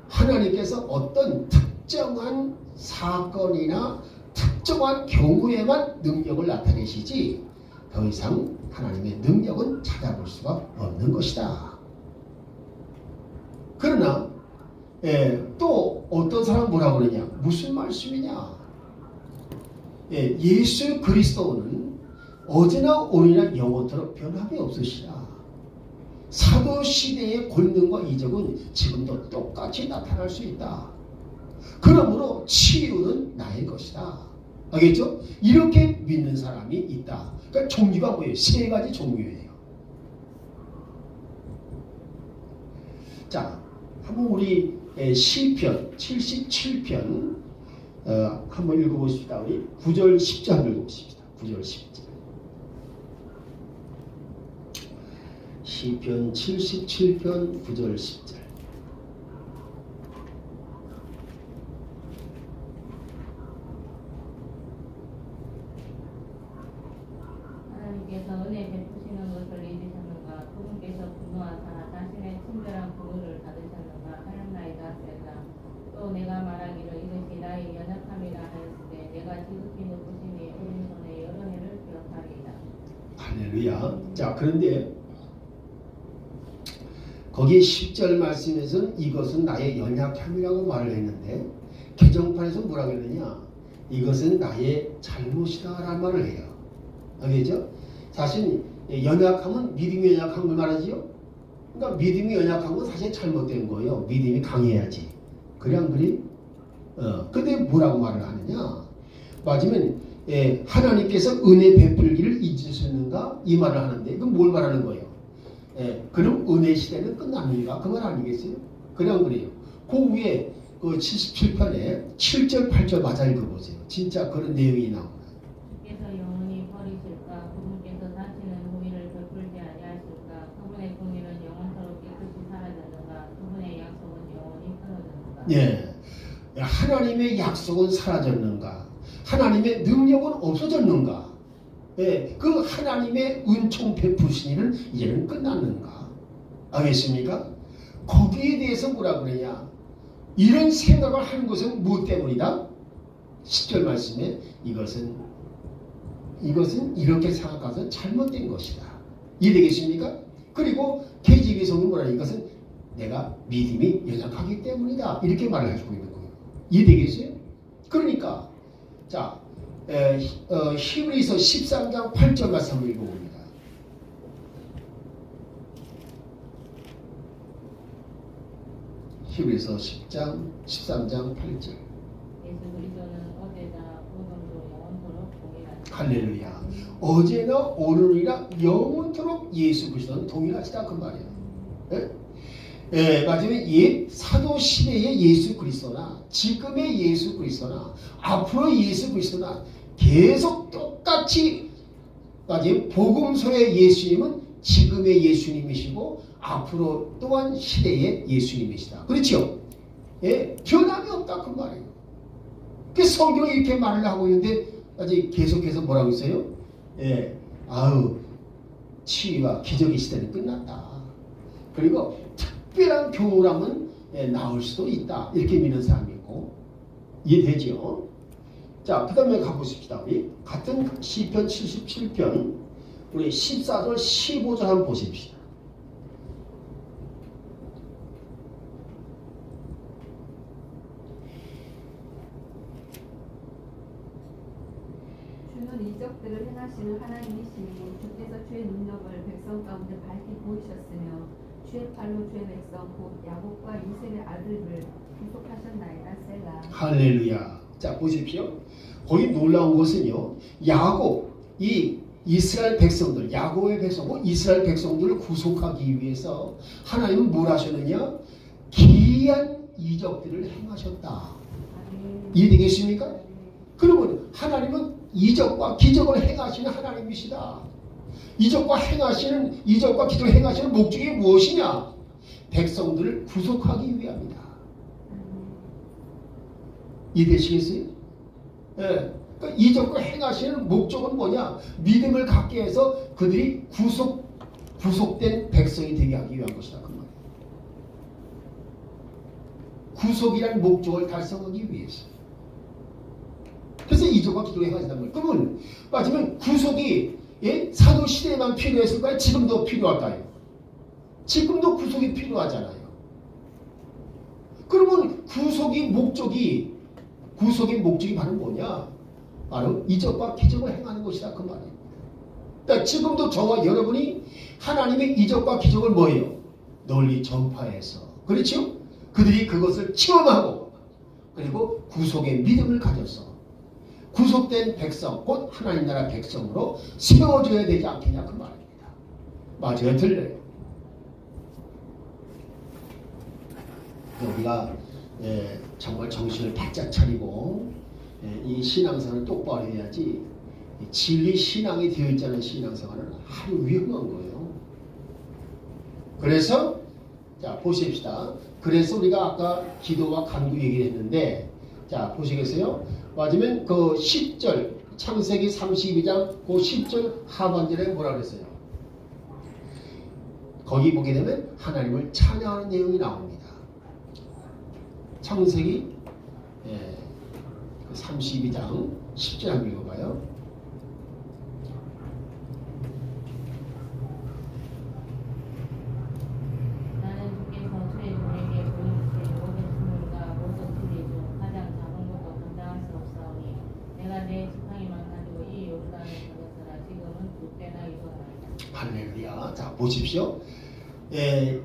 하나님께서 어떤 특정한 사건이나 특정한 경우에만 능력을 나타내시지 더 이상 하나님의 능력은 찾아볼 수가 없는 것이다. 그러나 또 어떤 사람은 뭐라고 그러냐? 무슨 말씀이냐? 예수 그리스도는 어제나 오늘이나 영원토록 변함이 없으시다. 사도 시대의 권능과 이적은 지금도 똑같이 나타날 수 있다. 그러므로 치유는 나의 것이다. 알겠죠? 이렇게 믿는 사람이 있다. 그러니까 종류가 뭐예요? 세 가지 종류예요. 자, 한번 우리 시편 77편 한번 읽어보십시다. 우리 9절 10절 읽어보십시다. 9절 10절. 시편 77편 9절 10절. 하나님께서 은혜 베푸시는 것을 잊으셨는가? 그분께서 분노하사 자신의 친절한 분노를 받으셨는가? 하였나이다 하였다. 또 내가 말하기를 이것이 나의 연약함이라 하였으되 내가 지극히 높으시니 오른손에 여러 해를 기억하리이다. 할렐루야. 자, 그런데 거기 10절 말씀에서는 이것은 나의 연약함이라고 말을 했는데 개정판에서 뭐라고 했느냐? 이것은 나의 잘못이다 라는 말을 해요. 알겠죠? 사실 연약함은 믿음이 연약한 걸 말하지요. 그러니까 믿음이 연약한 건 사실 잘못된 거예요. 믿음이 강해야지. 그래 안 그래? 근데 뭐라고 말을 하느냐? 맞으면 하나님께서 은혜 베풀기를 잊으셨는가? 이 말을 하는데 이건 뭘 말하는 거예요? 그럼 은혜 시대는 끝납니까? 그 말 아니겠어요? 그냥 그래요. 그 위에 그 77편에 7절 8절 맞아 읽어보세요. 진짜 그런 내용이 나옵니다. 주께서 영원히 버리실까? 그분께서 다시는 공의를 베풀지 아니하실까? 그분의 공의는 영원토록 깨끗이 사라졌는가? 그분의 약속은 영원히 끊어졌는가? 예, 하나님의 약속은 사라졌는가? 하나님의 능력은 없어졌는가? 그 하나님의 은총 베푸신 일은 이제는 끝났는가? 알겠습니까? 거기에 대해서 뭐라 그러냐? 이런 생각을 하는 것은 무엇 때문이다? 10절 말씀에 이것은 이렇게 생각해서 잘못된 것이다. 이해되겠습니까? 그리고 KJV 성경 뭐라 이것은 내가 믿음이 연약하기 때문이다. 이렇게 말을 해주고 있는 거예요. 이해되겠어요? 그러니까 자 히브리서 13장 8절 말씀 한번 읽어봅니다. 히브리서 13장 8절. 예수 그리스도는 어제나 오늘도 영원토록 동일하시다. 할렐루야. 어제나 오늘이라 영원토록 예수 그리스도는 동일하시다 그 말이에요. 마지막에 사도 시대의 예수 그리스도나 지금의 예수 그리스도나 앞으로의 예수 그리스도나 계속 똑같이 마지막 복음서의 예수님은 지금의 예수님이시고 앞으로 또한 시대의 예수님이시다. 그렇죠? 변함이 없다 그 말이에요. 그 성경이 이렇게 말을 하고 있는데 아직 계속해서 뭐라고 있어요? 치유와 기적의 시대는 끝났다. 그리고 특별한 교훈함은 나올 수도 있다. 이렇게 믿는 사람이 있고 이해되죠? 자, 그 다음에 가보십시다. 우리 같은 시편 77편 우리 14절 15절 한번 보십시다. 주는 이적들을 행하시는 하나님이시니 주께서 주의 능력을 백성 가운데 밝히 보이셨으며 주의 팔로 주의 백성 곧 야곱과 이스라엘의 아들을 구속하셨나이다. 셀라. 할렐루야. 자, 보십시오. 거기 놀라운 것은요. 야곱, 이 이스라엘 백성들, 야곱의 백성, 이스라엘 백성들을 구속하기 위해서 하나님은 뭘 하셨느냐? 기이한 이적들을 행하셨다. 이해되겠습니까? 그러면 하나님은 이적과 기적을 행하시는 하나님이시다. 이적과 기적을 행하시는 목적이 무엇이냐? 백성들을 구속하기 위함이다. 이해되시겠어요? 그러니까 이적과 행하시는 목적은 뭐냐? 믿음을 갖게 해서 그들이 구속된 백성이 되게 하기 위한 것이다. 그 말이에요. 구속이라는 목적을 달성하기 위해서. 그래서 이적과 기적을 행하신다는 거예요. 그러면 마지막 구속이 사도 시대에만 필요했을까요? 지금도 필요할까요? 지금도 구속이 필요하잖아요. 그러면 구속의 목적이 바로 뭐냐? 바로 이적과 기적을 행하는 것이다 그 말이에요. 그러니까 지금도 저와 여러분이 하나님의 이적과 기적을 뭐예요? 널리 전파해서, 그렇죠? 그들이 그것을 체험하고 그리고 구속의 믿음을 가져서 구속된 백성, 곧 하나님 나라 백성으로 세워줘야 되지 않겠냐 그 말입니다. 맞아요, 틀려요? 우리가 정말 정신을 바짝 차리고 이 신앙생활을 똑바로 해야지 진리 신앙이 되어 있지 신앙생활은 아주 위험한 거예요. 그래서 자 보십시다. 그래서 우리가 아까 기도와 간구 얘기를 했는데 자 보시겠어요? 맞으면 그 10절 창세기 32장 그 10절 하반절에 뭐라 그랬어요? 거기 보게 되면 하나님을 찬양하는 내용이 나옵니다. 창세기 32장 10절 한번 읽어봐요. 나는 주께서 주의 종에게 보여주신 모든 선물과 모든 진리 중 가장 작은 것도 감당할 수 없사오니 내가 내 지팡이만 가지고 이 요르단을 건넜으나 지금은 두 배나 이루어나이다. 할렐루야. 자 보십시오.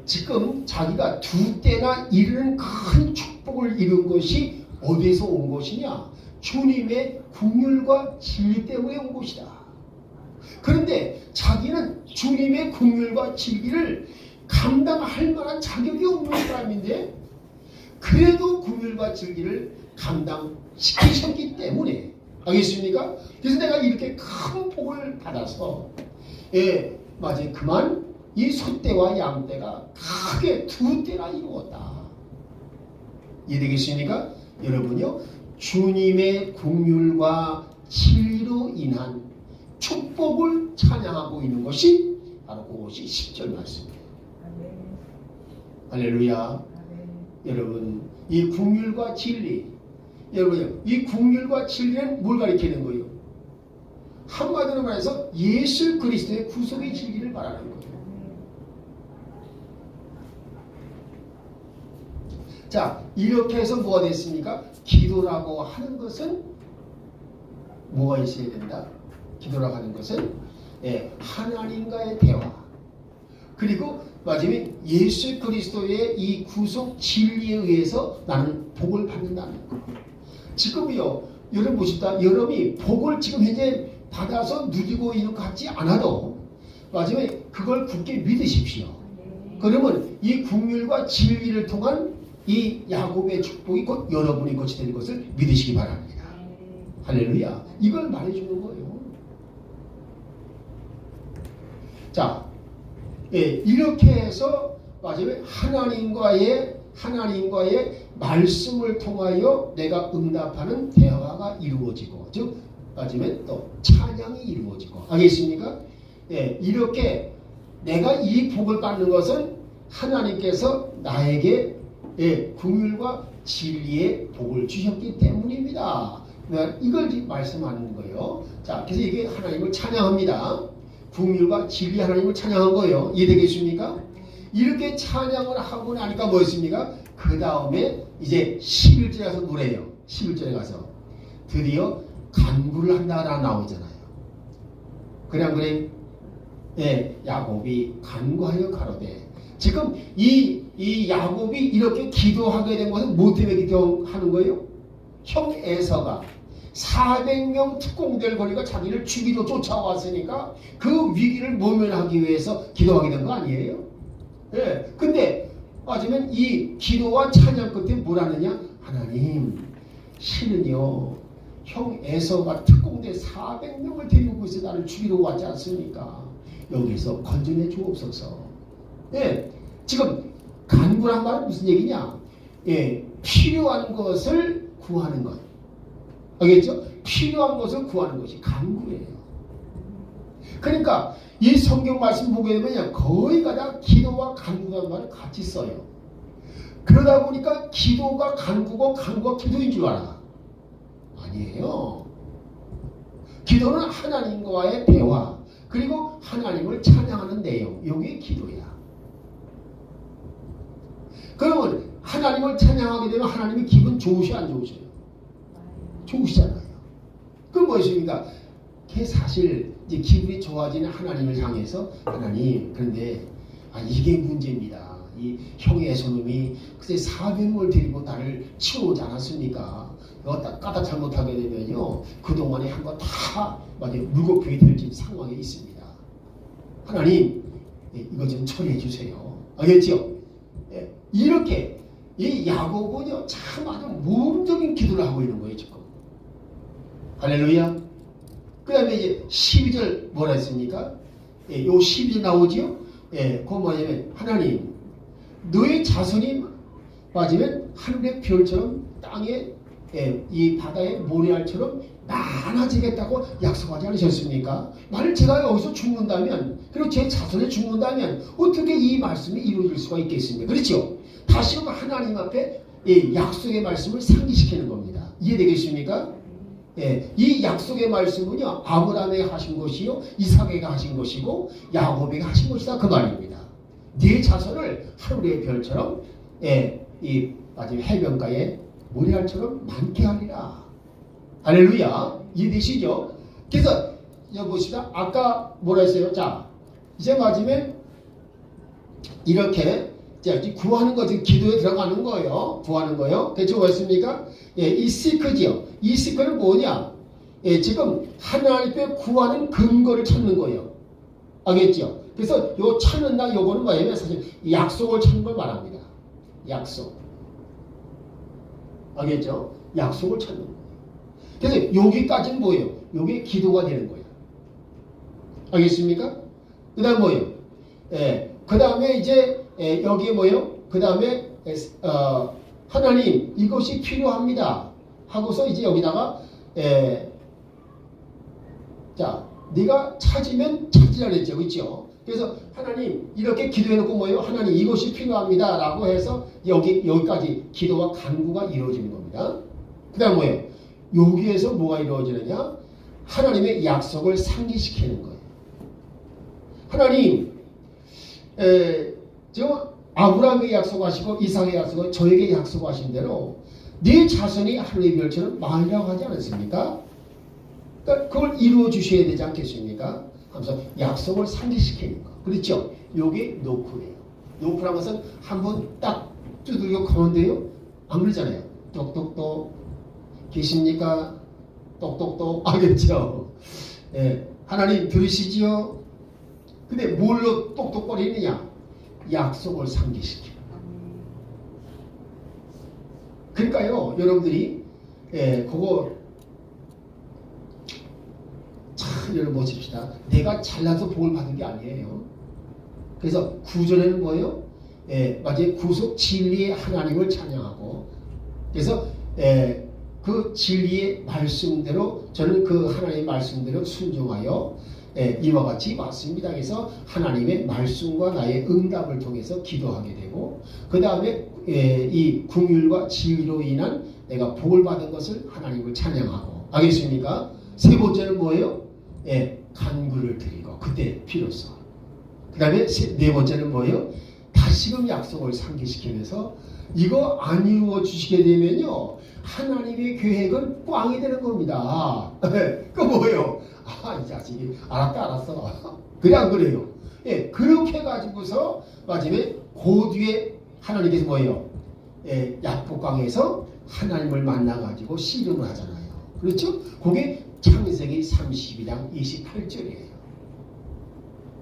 지금 자기가 두 때나 이르는 큰 축복을 이룬 것이 어디서 온 것이냐? 주님의 긍휼과 진리 때문에 온 것이다. 그런데 자기는 주님의 긍휼과 진리를 감당할 만한 자격이 없는 사람인데 그래도 긍휼과 진리를 감당시키셨기 때문에, 알겠습니까? 그래서 내가 이렇게 큰 복을 받아서 맞아요. 그만 이 소떼와 양떼가 크게 두 떼나 이루었다. 이해되겠습니까? 여러분요, 주님의 긍휼과 진리로 인한 축복을 찬양하고 있는 것이 바로 그것이 10절 말씀이에요. 할렐루야. 여러분, 이 긍휼과 진리, 여러분, 이 긍휼과 진리는 뭘 가리키는 거예요? 한마디로 말해서 예수 그리스도의 구속의 진리를 말하는 거예요. 자, 이렇게 해서 뭐가 됐습니까? 기도라고 하는 것은 뭐가 있어야 된다? 기도라고 하는 것은 하나님과의 대화, 그리고 마지막에 예수 그리스도의 이 구속 진리에 의해서 나는 복을 받는다는 거. 지금요, 여러분 보십시다. 여러분이 복을 지금 현재 받아서 누리고 있는 것 같지 않아도 마지막에 그걸 굳게 믿으십시오. 그러면 이 긍휼과 진리를 통한 이 야곱의 축복이 곧 여러분의 것이 되는 것을 믿으시기 바랍니다. 할렐루야. 이걸 말해주는 거예요. 자, 이렇게 해서 마지막에 하나님과의 말씀을 통하여 내가 응답하는 대화가 이루어지고, 즉 마지막에 또 찬양이 이루어지고, 알겠습니까? 이렇게 내가 이 복을 받는 것은 하나님께서 나에게 긍휼과 진리의 복을 주셨기 때문입니다. 이걸 말씀하는 거예요. 자, 그래서 이게 하나님을 찬양합니다. 긍휼과 진리 하나님을 찬양한 거예요. 이해되겠습니까? 이렇게 찬양을 하고 나니까 뭐였습니까? 그 다음에 이제 11절에 가서 뭐래요? 11절에 가서 드디어 간구를 한다가 나오잖아요. 그래 안 그래요? 야곱이 간구하여 가로되, 지금 이 야곱이 이렇게 기도하게 된 것은 뭐 때문에 기도하는 거예요? 형 에서가 400명 특공대를 거리고 자기를 죽이러 쫓아왔으니까 그 위기를 모면하기 위해서 기도하게 된 거 아니에요? 근데 마지막에 이 기도와 찬양 끝에 뭐라느냐? 하나님, 실은요, 형 에서가 특공대 400명을 데리고 있어 나를 죽이러 왔지 않습니까? 여기서 건져내 주옵소서. 지금 간구란 말은 무슨 얘기냐? 필요한 것을 구하는 것. 알겠죠? 필요한 것을 구하는 것이 간구예요. 그러니까 이 성경 말씀 보게 되면 거의 다 기도와 간구라는 말을 같이 써요. 그러다 보니까 기도가 간구고 간구가 기도인 줄 알아. 아니에요. 기도는 하나님과의 대화, 그리고 하나님을 찬양하는 내용, 이게 기도야. 그러면 하나님을 찬양하게 되면 하나님이 기분 좋으셔 안 좋으셔요? 좋으시잖아요. 그럼 무엇입니까? 그게 사실 이제 기분이 좋아지는 하나님을 향해서, 하나님, 그런데 이게 문제입니다. 이 형의 손님이 그때 400명을 데리고 나를 치워오지 않았습니까? 이거 까다 잘못하게 되면요, 그동안에 한 거 다 물거품이 될 상황에 있습니다. 하나님, 이거 좀 처리해 주세요. 알겠죠? 이렇게 이 야곱은요, 참 아주 모험적인 기도를 하고 있는 거예요, 지금. 할렐루야. 그 다음에 이제 12절 뭐라 했습니까? 요 12절 나오지요? 그거 뭐냐면, 하나님, 너의 자손이 맞으면 하늘의 별처럼 땅에 이 바다의 모래알처럼 많아지겠다고 약속하지 않으셨습니까? 만일 제가 여기서 죽는다면, 그리고 제 자손이 죽는다면 어떻게 이 말씀이 이루어질 수가 있겠습니까? 그렇죠? 다시금 하나님 앞에 약속의 말씀을 상기시키는 겁니다. 이해되겠습니까? 이 약속의 말씀은요, 아브라함에게 하신 것이요, 이삭에게 하신 것이고, 야곱에게 하신 것이다, 그 말입니다. 네 자손을 하늘의 별처럼 이 마지막 해변가에 모래알처럼 많게 하리라. 할렐루야. 이해되시죠? 그래서 여기 보시다, 아까 뭐라 했어요? 자, 이제 마지막에 이렇게 구하는 거지, 기도에 들어가는 거예요. 구하는 거요. 대체 뭐였습니까? 이 시크지요. 이 시크는 뭐냐? 예, 지금 하나님께 구하는 근거를 찾는 거예요. 알겠죠? 그래서 요 찾는다 요거는 뭐냐면 사실 약속을 찾는 걸 말합니다. 약속. 알겠죠? 약속을 찾는 거예요. 그래서 여기까지는 뭐예요? 요게 기도가 되는 거예요. 알겠습니까? 그 다음 뭐예요? 예, 그 다음에 이제 여기에 뭐예요? 그 다음에 하나님 이것이 필요합니다. 하고서 이제 여기다가 자, 네가 찾으면 찾으라 그랬죠. 그렇죠? 그래서 하나님 이렇게 기도해놓고 뭐예요? 하나님 이것이 필요합니다. 라고 해서 여기까지 기도와 간구가 이루어지는 겁니다. 그 다음 뭐예요? 여기에서 뭐가 이루어지느냐? 하나님의 약속을 상기시키는 거예요. 하나님 저 아브라함에게 약속하시고 이삭에게 약속하시고 저에게 약속하신 대로 네 자손이 하늘의 별처럼 많으라고 하지 않았습니까? 그러니까 그걸 이루어 주셔야 되지 않겠습니까? 하면서 약속을 상기시키는 거. 그렇죠? 요게 노크예요. 노크라는 것은 한번 딱 두들겨 가는데요. 안 그러잖아요. 똑똑똑 계십니까? 똑똑똑 알겠죠? 예, 하나님 들으시지요? 근데 뭘로 똑똑거리느냐? 약속을 상기시키는 거. 그러니까요, 여러분들이 그거 참 여러분 보십시다. 내가 잘나서 복을 받은 게 아니에요. 그래서 구절에는 뭐예요? 마치 구속 진리의 하나님을 찬양하고 그래서 그 진리의 말씀대로 저는 그 하나님의 말씀대로 순종하여 이와 같이 맞습니다. 그래서 하나님의 말씀과 나의 응답을 통해서 기도하게 되고 그 다음에 이 긍휼과 지혜로 인한 내가 복을 받은 것을 하나님을 찬양하고 알겠습니까? 세 번째는 뭐예요? 간구를 드리고 그때 비로소 그 다음에 네 번째는 뭐예요? 다시금 약속을 상기시키면서 이거 안 이루어 주시게 되면요 하나님의 계획은 꽝이 되는 겁니다. 그 뭐예요? 이 자식이 알았어. 그래 안 그래요? 그렇게 가지고서 마지막에 그 뒤에 하나님께서 뭐예요? 약복강에서 하나님을 만나가지고 씨름을 하잖아요. 그렇죠? 그게 창세기 32장 28절이에요.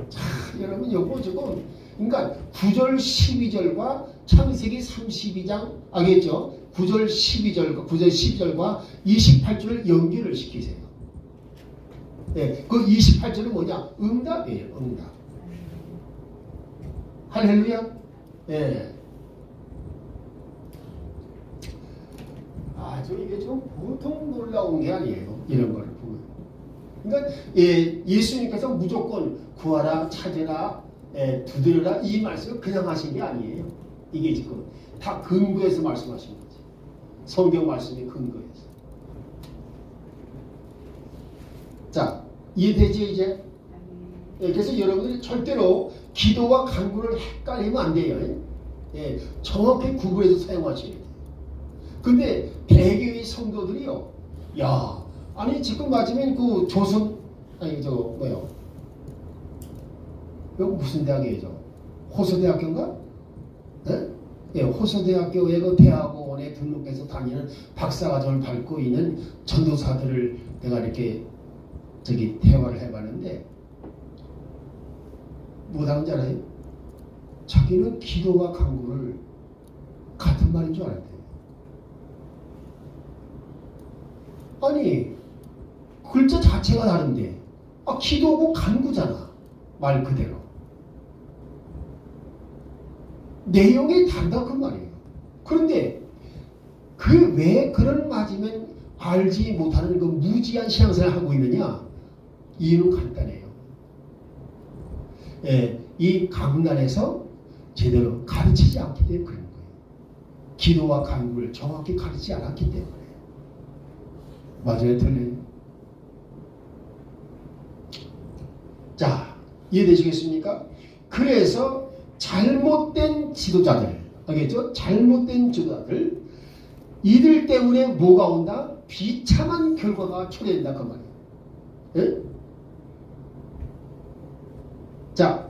자, 여러분 요거 지금 그러니까 9절 12절과 창세기 32장 알겠죠? 9절 12절과 28절을 연결을 시키세요. 그 28절은 뭐냐? 응답이에요. 응답. 할렐루야. 아주 이게 좀 보통 놀라운 게 아니에요. 이런 거를 보면. 그러니까 예수님께서 무조건 구하라, 찾으라, 두드려라 이 말씀을 그냥 하신 게 아니에요. 이게 지금 다 근거에서 말씀하신 거지. 성경 말씀의 근거에서. 자, 이해되지 이제? 그래서 여러분들이 절대로 기도와 간구를 헷갈리면 안 돼요. 정확히 구분해서 사용하셔야 돼요. 근데 대개의 성도들이요. 야, 아니 지금 맞으면 그 조선 아니 저 뭐요? 여기 무슨 대학이죠? 호서대학교인가? 호서대학교의 그 대학원에 등록해서 다니는 박사과정을 밟고 있는 전도사들을 내가 이렇게 대화를 해봤는데 뭐라는지 알아요? 자기는 기도와 간구를 같은 말인 줄 알았대요. 아니 글자 자체가 다른데 기도고 간구잖아. 말 그대로. 내용이 다르다 그 말이에요. 그런데 그 왜 그런 맞으면 알지 못하는 그 무지한 신앙생활을 하고 있느냐? 이유는 간단해요. 이 강단에서 제대로 가르치지 않기 때문에 그런 거예요. 기도와 간구를 정확히 가르치지 않았기 때문에. 맞아요, 틀려요? 자, 이해되시겠습니까? 그래서 잘못된 지도자들, 알겠죠? 잘못된 지도자들, 이들 때문에 뭐가 온다? 비참한 결과가 초래된다 그 말이에요. 예? 자,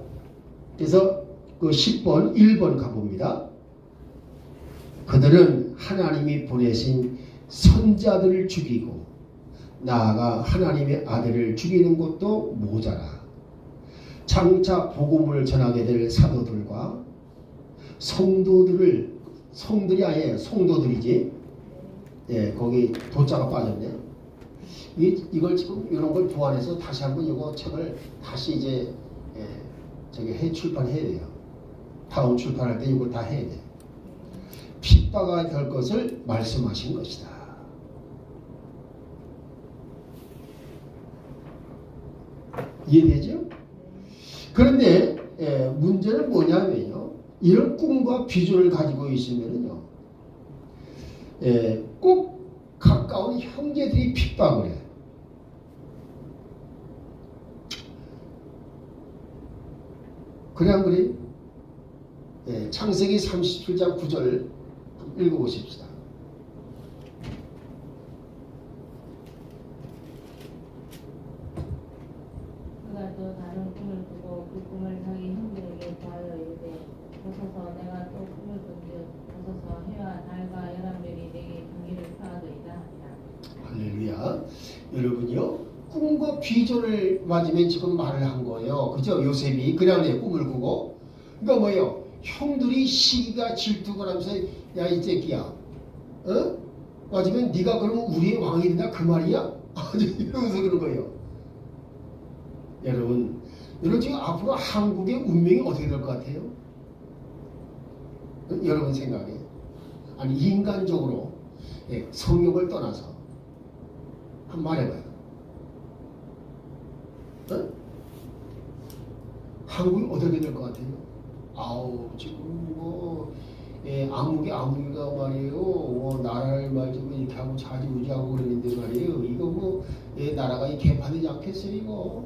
그래서 그 10번, 1번 가봅니다. 그들은 하나님이 보내신 선자들을 죽이고 나아가 하나님의 아들을 죽이는 것도 모자라 장차 복음을 전하게 될 사도들과 성들이 아예 성도들이지. 예, 거기 도자가 빠졌네. 이걸 지금 이런 걸 보완해서 다시 한번 이거 책을 다시 이제 저기 출판해야 돼요. 다음 출판할 때 이걸 다 해야 돼. 핍박이 될 것을 말씀하신 것이다. 이해되죠? 그런데 문제는 뭐냐면요. 이런 꿈과 비전을 가지고 있으면요. 꼭 가까운 형제들이 핍박을 해. 그래 안 그래요? 창세기 37장 9절 읽어보십시다. 그가 또 다른 꿈을 꾸고 그 꿈을 자기 형들에게 보하여 이르되 보소서 내가 또 꿈을 꾼즉 보소서 해와 달과 열한별이 내게 경기를 표하더이다 하니라. 할렐루야. 여러분요, 꿈과 비전을 맞으면 지금 말을 한 거예요. 그죠? 요셉이 그냥 꿈을 꾸고. 그러니까 뭐예요? 형들이 시기가 질투가 하면서 야 이 새끼야, 맞으면 네가 그러면 우리의 왕이 된다 그 말이야? 이러면서 그런 거예요. 여러분 지금 앞으로 한국의 운명이 어떻게 될 것 같아요? 여러분 생각에 아니 인간적으로 성욕을 떠나서 한번 말해봐요. 한국이 어떻게 될 것 같아요? 아우 지금 아무개가 말이에요. 나라를 말지고 이렇게 하고 좌지우지하고 그러는데 말이에요. 이거 나라가 개판되지 않겠어요 이거.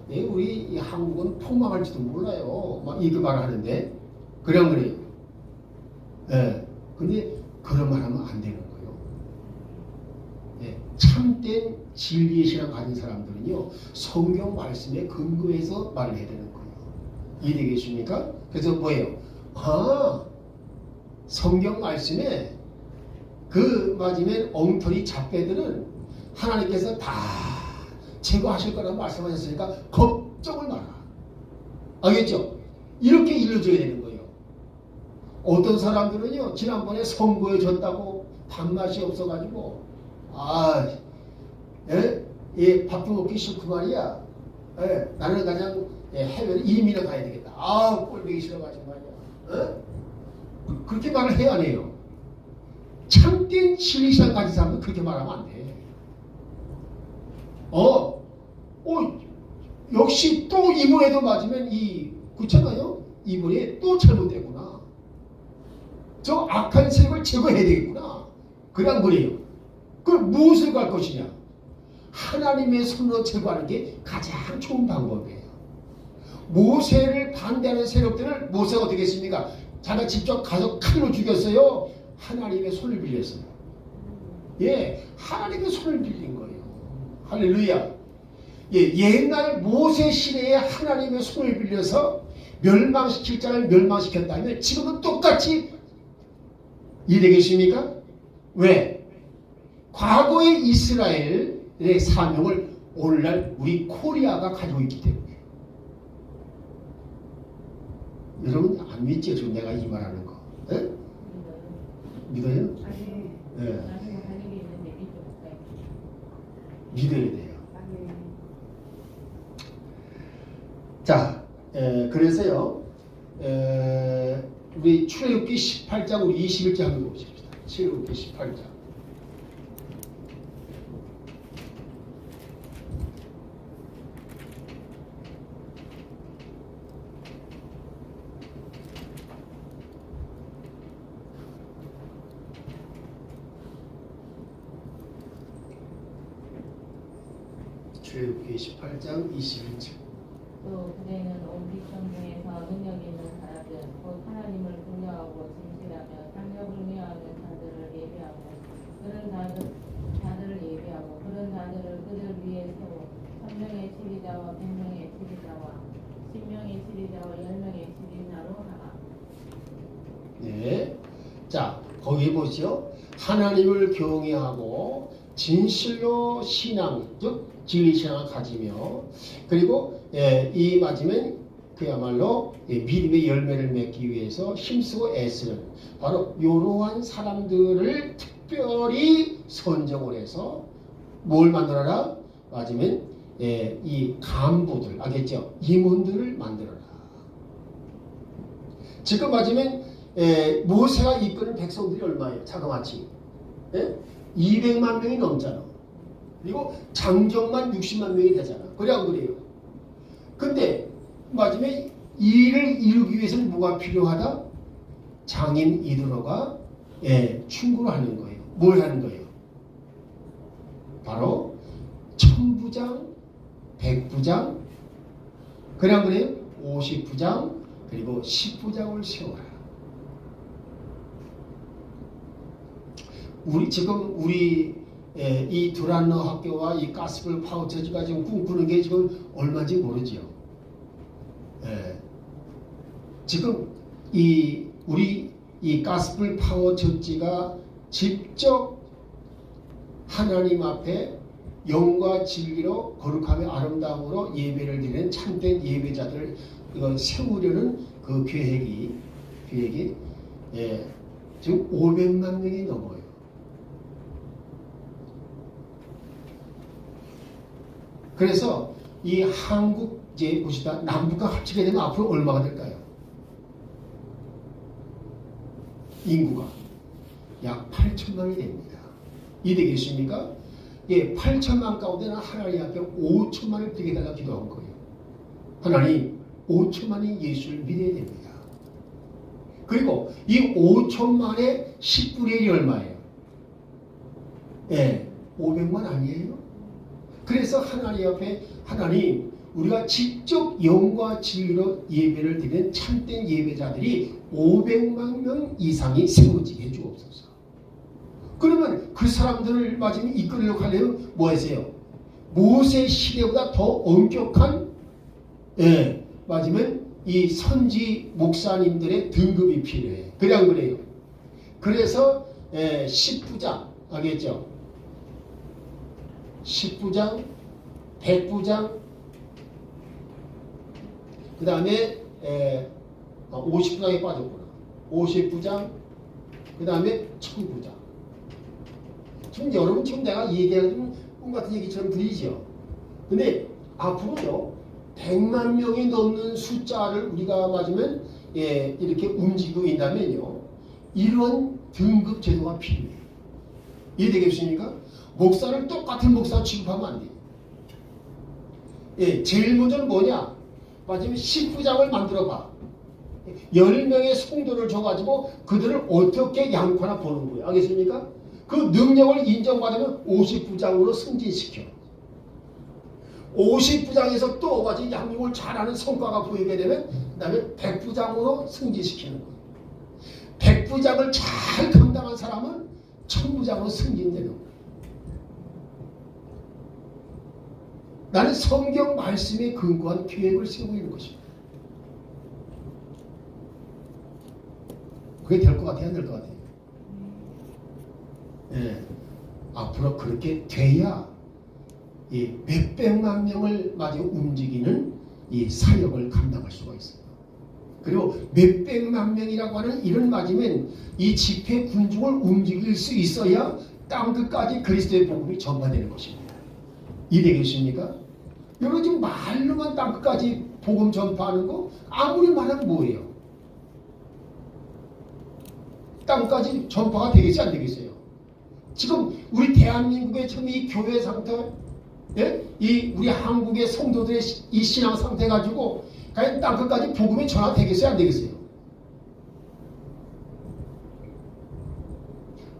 우리 이 한국은 폭망할지도 몰라요. 막 이렇게 말하는데 그래 안 그래요? 근데 그런 말하면 안 되는 거예요. 참된 진리의 신앙 가진 사람들은요 성경 말씀에 근거해서 말을 해야 되는 거예요. 이해되겠습니까? 그래서 뭐예요? 성경 말씀에 그 맞으면 엉터리 잡배들은 하나님께서 다 제거하실 거라고 말씀하셨으니까 걱정을 마라. 알겠죠? 이렇게 일러줘야 되는 거예요. 어떤 사람들은요 지난번에 선거에 졌다고 밥맛이 없어가지고 밥도 먹기 싫고 말이야. 나는 그냥 해외로 이민을 가야 되겠다. 꼴보기 싫어가지고 말이야. 그렇게 말을 해야 안 해요. 참된 진리신앙 가진 사람은 그렇게 말하면 안 돼. 역시 또 이번에도 맞으면 그렇잖아요. 이번에 또 잘못되구나. 저 악한 세력을 제거해야 되겠구나. 그냥 그래요. 그럼 무엇을 갈 것이냐? 하나님의 손으로 제거하는 게 가장 좋은 방법이에요. 모세를 반대하는 세력들을 모세가 어떻게 했습니까? 자기가 직접 가서 칼로 죽였어요. 하나님의 손을 빌렸어요. 하나님의 손을 빌린 거예요. 할렐루야. 옛날 모세 시대에 하나님의 손을 빌려서 멸망시킬 자를 멸망시켰다면 지금은 똑같이 이해되겠습니까? 왜? 과거의 이스라엘의 사명을 오늘날 우리 코리아가 가지고 있기 때문에. 여러분 안 믿죠? 지금 내가 이 말하는 거. 믿어요? 믿어야 돼요. 자, 그래서요, 우리 출애굽기 18장 우리 21절 한번 보십시다. 출애굽기 18장. 출애굽기 18장 21절. 또 그대는 온 백성 중에서 능력 있는 자들 곧 하나님을 공경하고 진실하며 상력을 위하는 자들을 예비하고 그런 자들을 예비하고 그런 자들을 그들 위에 세워 1000명의 지휘자와 100명의 지휘자와 10명의 지휘자와 10명의 지휘자로 하라. 네. 자, 거기 보시죠. 하나님을 경외하고 진실로 신앙, 즉 진리 신앙을 가지며 그리고 이 맞으면 그야말로 믿음의 열매를 맺기 위해서 힘쓰고 애쓰는 바로 이러한 사람들을 특별히 선정을 해서 뭘 만들어라? 맞으면 이 간부들, 알겠죠? 임원들을 만들어라. 지금 맞으면 모세가 이끄는 백성들이 얼마예요? 자그마치 200만 명이 넘잖아. 그리고 장정만 60만 명이 되잖아. 그래 안 그래요? 근데 맞으면 이를 이루기 위해서는 뭐가 필요하다? 장인 이들어가 충고를 하는 거예요. 뭘 하는 거예요? 바로 천부장, 백부장, 그래 안 그래요? 50부장, 그리고 10부장을 세워라. 우리 이 두란노 학교와 이 가스펠 파워 처치가 지금 꿈꾸는 게 지금 얼마인지 모르지요. 지금 우리 이 가스펠 파워 처치가 직접 하나님 앞에 영과 진리로 거룩하며 아름다움으로 예배를 드리는 참된 예배자들을 세우려는 그 계획이 지금 500만 명이 넘어요. 그래서 이 한국 이제 보시다 남북과 합치게 되면 앞으로 얼마가 될까요? 인구가 약 8천만이 됩니다. 이해되겠습니까? 8천만 가운데는 하나님 앞에 5천만을 드리게 달라 기도한 거예요. 하나님 5천만이 예수를 믿어야 됩니다. 그리고 이 5천만의 10분의 1이 얼마예요? 500만 아니에요? 그래서 하나님 앞에 하나님 우리가 직접 영과 진리로 예배를 드리는 참된 예배자들이 500만 명 이상이 세워지게 해주옵소서. 그러면 그 사람들을 맞으면 이끌려고 하려면 뭐 하세요? 모세 시대보다 더 엄격한 맞으면 이 선지 목사님들의 등급이 필요해. 그래 안 그래요? 그래서 10부장 알겠죠? 10부장, 100부장, 그 다음에 50부장이 빠졌구나. 50부장, 그 다음에 1000부장. 지금 여러분 지금 내가 얘기하는 꿈 같은 얘기처럼 들리죠. 근데 앞으로요 100만 명이 넘는 숫자를 우리가 맞으면 이렇게 움직이고 있다면요 이런 등급 제도가 필요해요. 이해되겠습니까? 목사를 똑같은 목사 취급하면 안 돼요. 제일 먼저는 뭐냐? 맞으면 10부장을 만들어봐. 10명의 성도를 줘가지고 그들을 어떻게 양파나 보는 거예요. 알겠습니까? 그 능력을 인정받으면 50부장으로 승진시켜. 50부장에서 또 맞이 양육을 잘하는 성과가 보이게 되면 그 다음에 100부장으로 승진시키는 거예요. 100부장을 잘 감당한 사람은 1000부장으로 승진되는 거예요. 나는 성경 말씀에 근거한 계획을 세우고 있는 것입니다. 그게 될 것 같아요? 안 될 것 같아요? 앞으로 그렇게 돼야 이 몇백만 명을 마저 움직이는 이 사역을 감당할 수가 있어요. 그리고 몇백만 명이라고 하는 이런 맞으면 이 집회 군중을 움직일 수 있어야 땅끝까지 그리스도의 복음이 전파되는 것입니다. 이해되겠습니까? 여러분 지금 말로만 땅끝까지 복음 전파하는 거 아무리 말하면 뭐예요? 땅까지 전파가 되겠지 안 되겠어요? 지금 우리 대한민국의 지금 이 교회 상태, 이 우리 한국의 성도들의 이 신앙 상태 가지고 과연 땅끝까지 복음이 전화되겠어요 안 되겠어요?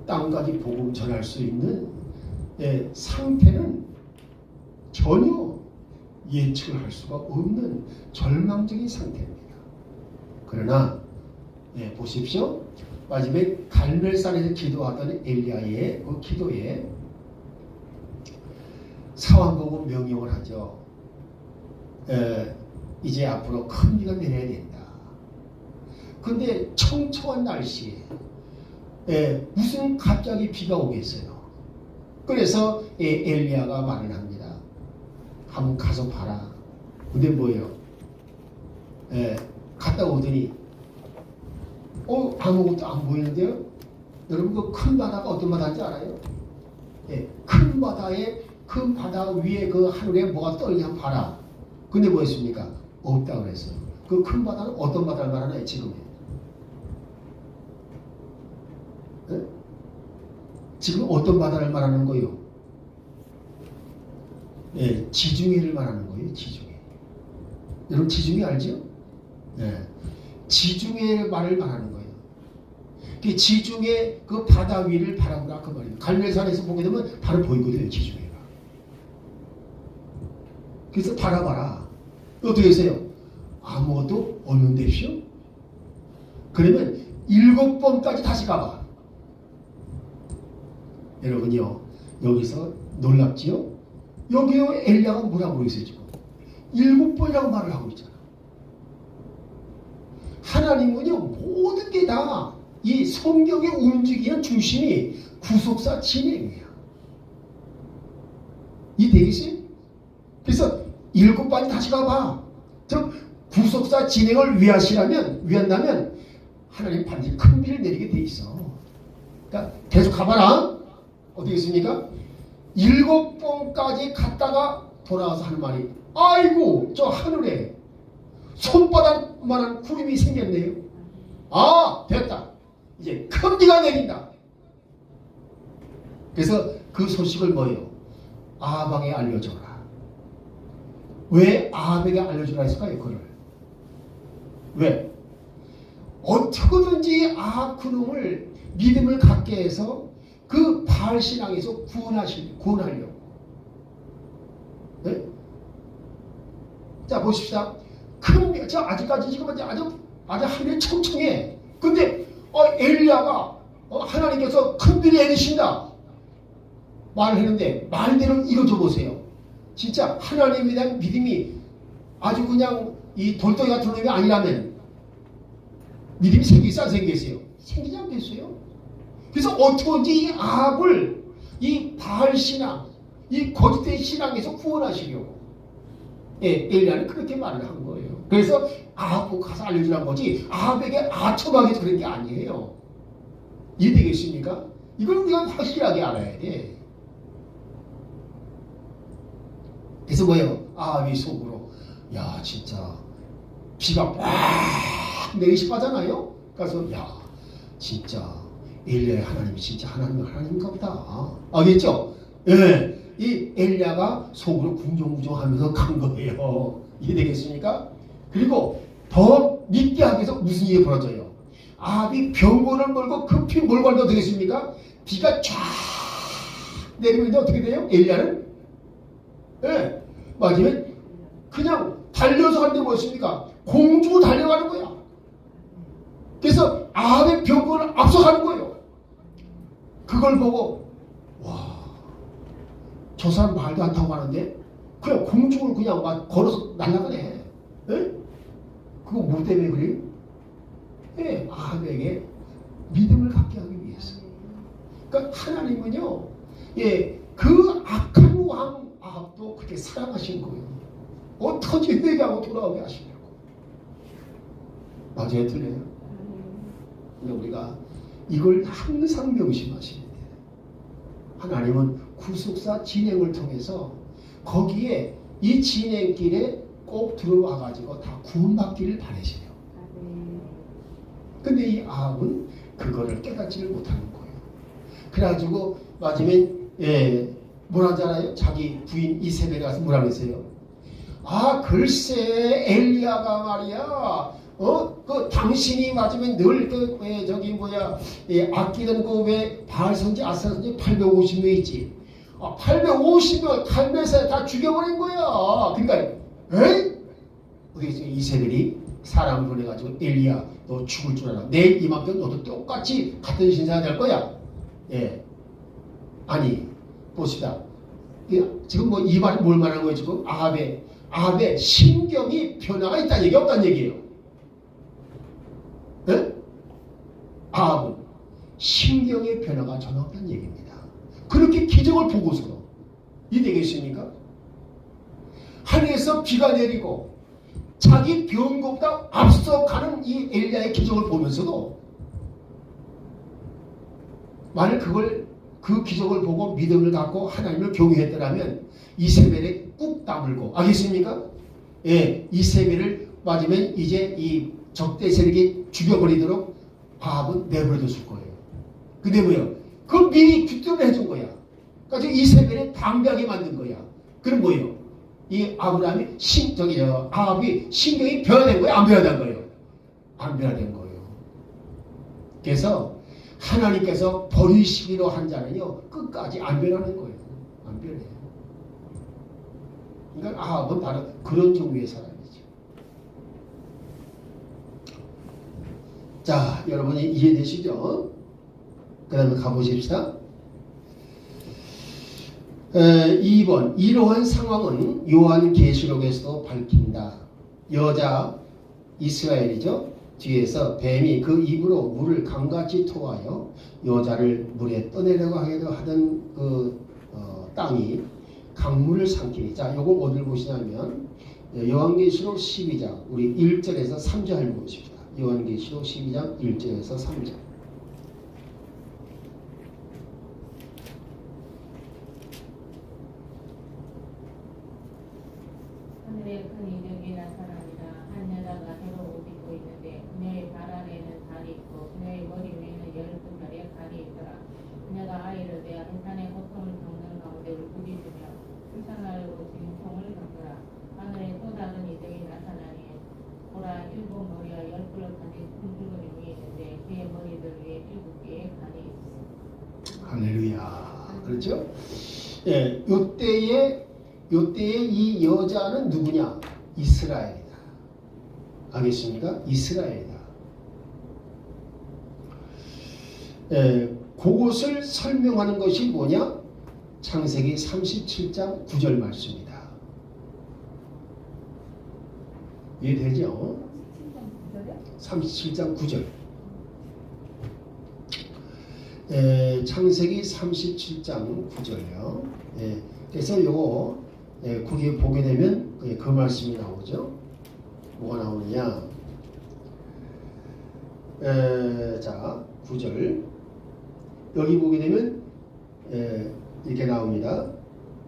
땅까지 복음 전할 수 있는 상태는 전혀 예측을 할 수가 없는 절망적인 상태입니다. 그러나 보십시오. 마지막에 갈멜산에서 기도하던 엘리야의 그 기도에 상황 보고 명령을 하죠. 이제 앞으로 큰 비가 내려야 된다. 근데 청초한 날씨에 무슨 갑자기 비가 오겠어요. 그래서 엘리야가 말을 합니다. 한번 가서 봐라. 근데 뭐예요? 갔다 오더니 아무것도 안 보이는데요. 여러분 그 큰 바다가 어떤 바다인지 알아요? 큰 바다에 큰 바다 위에 그 하늘에 뭐가 떠있냐 한번 봐라. 근데 뭐였습니까? 없다 그랬어요. 그 큰 바다는 어떤 바다를 말하나요 지금? 지금 어떤 바다를 말하는 거예요? 지중해를 말하는 거예요. 지중해. 여러분 지중해 알죠? 지중해 말을 말하는 거예요. 그 지중해 그 바다 위를 바라보라 그 말이에요. 갈멜산에서 보게 되면 바로 보이거든요. 지중해가. 그래서 바라봐라. 어떻게 하세요? 아무것도 없는데시오? 그러면 7번까지 다시 가봐. 여러분요 여기서 놀랍지요? 여기요 엘리야가 뭐라고 그러겠어요 지금? 7번이라고 말을 하고 있잖아. 하나님은요 모든 게 다 이 성경에 움직이는 중심이 구속사 진행이에요. 이 되겠어요? 그래서 7번이 다시 가봐. 즉 구속사 진행을 위한다면 하나님 반드시 큰 비를 내리게 돼 있어. 그러니까 계속 가봐라. 어떻게 했습니까? 7번까지 갔다가 돌아와서 하는 말이 아이고 저 하늘에 손바닥만한 구름이 생겼네요. 아 됐다. 이제 큰 비가 내린다. 그래서 그 소식을 뭐예요? 아합에게 알려줘라. 왜 아합에게 알려주라 했을까요? 그걸 왜? 어떻게든지 아합 그놈을 믿음을 갖게 해서 그 바알 신앙에서 구원하려고. 네? 자 보십시다. 아직까지 지금 아주 하늘이 청청해. 근데 엘리야가 하나님께서 큰 비를 내리신다 말을 했는데 말대로 이루어져 보세요. 진짜 하나님에 대한 믿음이 아주 그냥 이 돌덩이 같은 놈이 아니라면 믿음이 생기겠어요? 안 생기겠어요? 생기지 않겠어요? 그래서 어떻게 이 아합을 이 바알 신앙, 이 거짓된 신앙에서 구원하시려고 엘리야는 그렇게 말을 한 거예요. 그래서 아합 가서 알려주라는 거지 아합에게 아첨하게 해서 그런 게 아니에요. 이해되겠습니까? 이걸 우리가 확실하게 알아야 돼. 그래서 뭐예요? 아합이 속으로 야 진짜 비가 빡 내리시 빠잖아요. 그래서 야 진짜 엘리야의 하나님이 진짜 하나님인가 보다. 알겠죠? 예. 이 엘리야가 속으로 궁정궁정하면서 간 거예요. 이해되겠습니까? 그리고 더 믿게 하기 위해서 무슨 일이 벌어져요? 아합이 병거를 몰고 급히 몰고 가는데 어떻게 됐습니까? 비가 쫙 내리는데 어떻게 돼요? 엘리야는 맞으면 그냥 달려서 가는데 뭐였습니까? 공중으로 달려가는 거야. 그래서 아합의 병거를 앞서가는 거예요. 그걸 보고 와, 저 사람 말도 안 타고 가는데 그냥 공중을 그냥 막 걸어서 날아가네. 그거 뭐 때문에 그래요? 아합에게 믿음을 갖게 하기 위해서. 그러니까 하나님은요, 그 악한 왕 아합도 그렇게 사랑하신 거예요. 어떻게 회개하고 돌아오게 하시려고. 맞아요, 틀려요? 근데 우리가 이걸 항상 명심하셔야 돼요. 하나님은 구속사 진행을 통해서 거기에 이 진행길에 꼭 들어와가지고 다 구원받기를 바라시네요. 근데 이 아합은 그거를 깨닫지를 못하는 거예요. 그래가지고 마지막에 뭐라 하잖아요. 자기 부인 이세벨에 가서 뭐라 그랬어요. 아 글쎄 엘리야가 말이야 그 당신이 맞으면 늘 아끼던 그 왜 바알 선지 아스라 선지 850명 있지. 850명 갈멜산에 다 죽여버린 거야. 그러니까 어떻게 이세벨이 사람 보내가지고 엘리야 너 죽을 줄 알아. 내일 이맘때 너도 똑같이 같은 신사가 될 거야. 아니 보시다. 지금 뭐 이 말이 뭘 말하는 거예요? 지금 아합의 심경이 변화가 있다는 얘기 없다는 얘기예요. 아합은 신경의 변화가 전혀 없다는 얘기입니다. 그렇게 기적을 보고서도 이해되겠습니까? 하늘에서 비가 내리고 자기 병거보다 앞서가는 이 엘리야의 기적을 보면서도 만일 그 기적을 보고 믿음을 갖고 하나님을 경외했더라면 이세벨에 꾹 다물고 알겠습니까? 예, 이세벨을 맞으면 이제 이 적대 세력이 죽여버리도록 아합은 내버려뒀을 거예요. 근데 뭐예요? 그걸 미리 귀뜸을 해준 거야. 그러니까 이세벨을 방비하게 만든 거야. 그럼 뭐예요? 이 아브라함이 아합이 신경이 변화된 거예요? 안 변화된 거예요? 안 변화된 거예요. 그래서 하나님께서 버리시기로 한 자는요 끝까지 안 변하는 거예요. 안 변해요. 그러니까 아합은 바로 그런 종류의 사람이죠. 자, 여러분이 이해되시죠? 그 다음에 가보십시다. 2번 이러한 상황은 요한계시록에서도 밝힌다. 여자 이스라엘이죠. 뒤에서 뱀이 그 입으로 물을 강같이 토하여 여자를 물에 떠내려고 하던 그 땅이 강물을 삼키니. 자, 요걸 어딜 보시냐면 요한계시록 12장 우리 1절에서 3절 보십시다. 요한계시록 12장 1절에서 3절. 하늘에 큰 이적이 나타나니라. 한 여자가 해로 옷 입고 있는데 그녀의 발 아래에는 달이 있고 그녀의 머리 위에는 12달의 달이 있더라. 그녀가 아이를 낳아 해산의 고통을 겪는 가운데 울부짖으며 출산하려고 진통을 겪더라. 하늘에 또 다른 이적이 나타나니 보라, 7머리와 10뿔럭한 큰 뿔거림이 있는데 그의 머리들 위에 7개의 관이 있어. 할렐루야. 그렇죠? 예, 요때에 이 여자는 누구냐? 이스라엘이다. 알겠습니까? 이스라엘이다. 예, 그것을 설명하는 것이 뭐냐? 창세기 37장 9절 말씀입니다. 이해되죠? 37장 9절. 창세기 37장 9절이요. 그래서 요거 거기에 보게 되면 그 말씀이 나오죠. 뭐가 나오느냐? 자, 9절 여기 보게 되면 이렇게 나옵니다.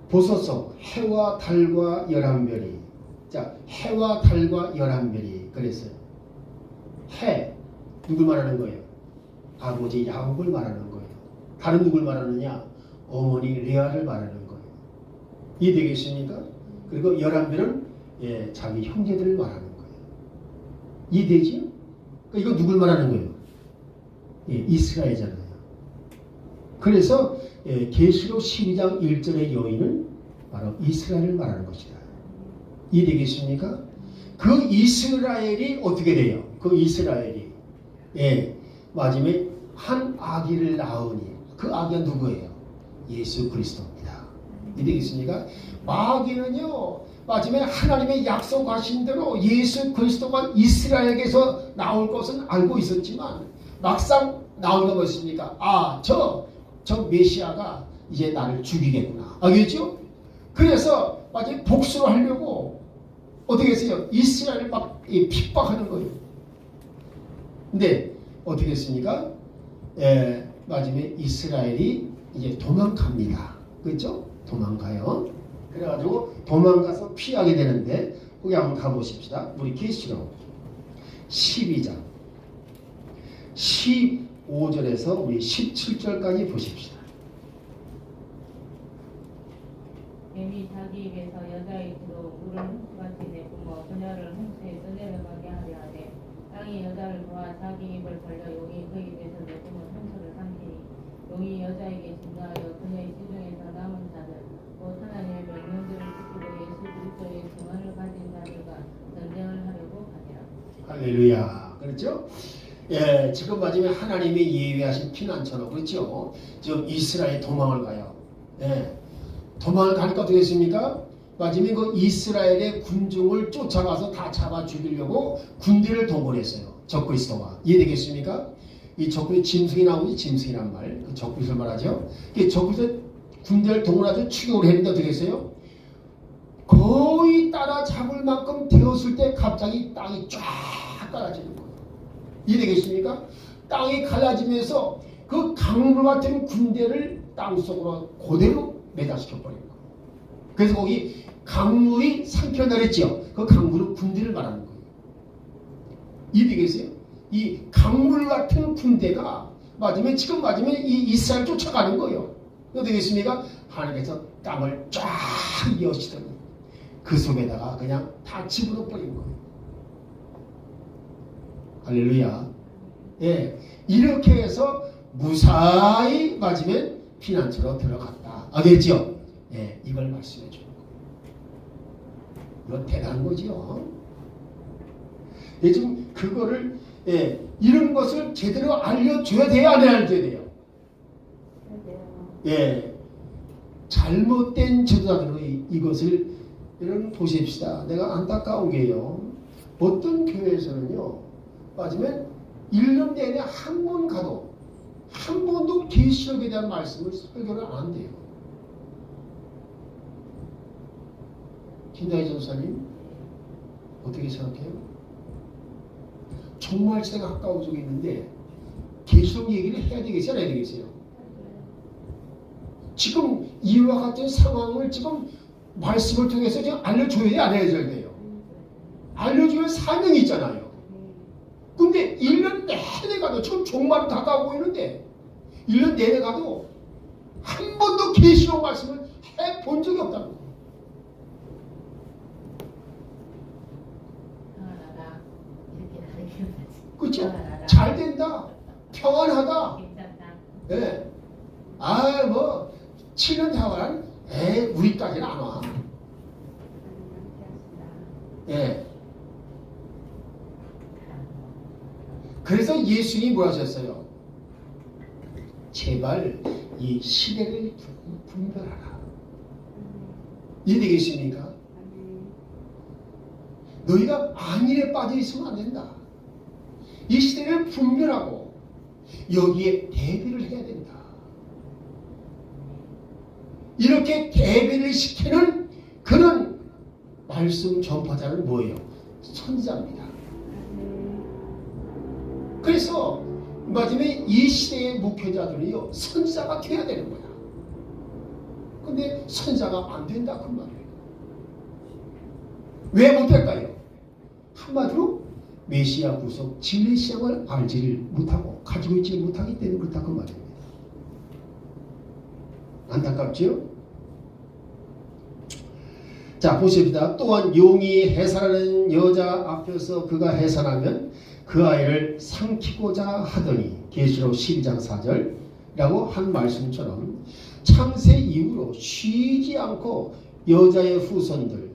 보소서 해와 달과 11별이. 자, 해와 달과 11별이 그랬어요. 해 누굴 말하는 거예요? 아버지 야곱을 말하는 거예요. 다른 누굴 말하느냐? 어머니 레아를 말하는 거예요. 이해되겠습니까? 그리고 11별은 자기 형제들을 말하는 거예요. 이해되지요? 그러니까 이거 누굴 말하는 거예요? 이스라엘이잖아요. 그래서 계시록 12장 1절의 여인은 바로 이스라엘을 말하는 것이다. 이해되겠습니까? 그 이스라엘이 어떻게 돼요? 그 이스라엘이 마지막에 한 아기를 낳으니 그 아기가 누구예요? 예수 그리스도입니다. 이해되겠습니까? 마귀는요 마지막에 하나님의 약속하신 대로 예수 그리스도가 이스라엘에게서 나올 것은 알고 있었지만 막상 나오는 거 있습니까? 저 메시아가 이제 나를 죽이겠구나. 알겠죠? 그래서 마치 복수를 하려고 어떻게 했어요? 이스라엘을 막 핍박하는 거예요. 근데 어떻게 했습니까? 마지막에 이스라엘이 이제 도망갑니다. 그렇죠? 도망가요. 그래가지고 도망가서 피하게 되는데 거기 한번 가보십시다. 우리 계시록 12장 15절에서 우리 17절까지 보십시다. 뱀이 자기 입에서 여자의 귀로 물을 홍수같이 내뿜어 그녀를 홍수에 떠내려가게 하려 하되 땅이 여자를 도와 자기 입을 벌려 용이 그 입에서 내뿜은 홍수를 삼키니 용이 여자에게 증거하여 그녀의 시중에서 남은 자들 곧 하나님의 명령들을 지키고 예수 그리스도의 증언을 가진 자들과 전쟁을 하려고 하니라. 할렐루야. 그렇죠? 지금 마지막에 하나님이 예비하신 피난처로 그렇죠? 지금 이스라엘 도망을 가요. 도망을 가니까 어떻게 됐습니까? 마지막에 그 이스라엘의 군중을 쫓아가서 다 잡아 죽이려고 군대를 동원했어요. 적그리스도가. 이해되겠습니까? 이 적군의 짐승이 나오지, 짐승이란 말. 그 적군을 말하죠. 그 적군에서 군대를 동원하죠. 추격을 했는데 어떻게 했어요? 거의 따라잡을 만큼 되었을 때 갑자기 땅이 쫙 갈라지는 거예요. 이해되겠습니까? 땅이 갈라지면서 그 강물 같은 군대를 땅속으로 그대로 매달시켜버린 거예요. 그래서 거기 강물이 삼켜낸다 그랬죠. 그 강물은 군대를 말하는 거예요. 이해되겠어요? 이 강물 같은 군대가 지금 맞으면 이 이스라엘 쫓아가는 거예요. 어떻겠습니까? 하나님께서 땅을 쫙 이어시더니 그 속에다가 그냥 다 집어넣어 버린 거예요. 할렐루야. 예, 이렇게 해서 무사히 맞으면 피난처로 들어갔다. 알겠죠? 예, 이걸 말씀해 주는 거예요. 이건 대단한 거죠. 예, 지금 그거를 이런 것을 제대로 알려줘야 돼요, 안 알려줘야 돼요? 예, 잘못된 지도자들의 이것을 여러분 보십시다. 내가 안타까운 게요. 어떤 교회에서는요, 맞으면 1년 내내 한 번 가도 한 번도 계시록에 대한 말씀을 설교를 안 한대요. 김다희 전사님 어떻게 생각해요? 정말 제가 가까운 적이 있는데 계시록 얘기를 해야 되겠어요, 안 해야 되겠어요? 지금 이와 같은 상황을 지금 말씀을 통해서 지금 알려줘야 돼, 안 해야 돼요? 알려주면 사명이 있잖아요. 근데 1년 내내 가도 지금 종말은 다가오고 있는데 1년 내내 가도 한 번도 계시록 말씀을 해본 적이 없다는 거예요. 그렇죠? 잘 된다, 평안하다. 예. 아, 뭐 7년 자활, 우리까지는 안 와. 예. 그래서 예수님이 뭐 하셨어요? 제발 이 시대를 분별하라. 이해되겠습니까? 너희가 안일에 빠져 있으면 안 된다. 이 시대를 분별하고 여기에 대비를 해야 된다. 이렇게 대비를 시키는 그런 말씀 전파자는 뭐예요? 선지자입니다. 그래서 마지막에 이 시대의 목회자들이요, 선지자가 돼야 되는 거야. 근데 선지자가 안 된다 그 말이에요. 왜 못할까요? 한마디로 메시아 구속 진리 시장을 알지를 못하고 가지고 있지 못하기 때문에 그렇다 그 말입니다. 안타깝죠? 자, 보십니다. 또한 용이 해산하는 여자 앞에서 그가 해산하면 그 아이를 삼키고자 하더니 계시록 12장 4절이라고 한 말씀처럼 창세 이후로 쉬지 않고 여자의 후손들,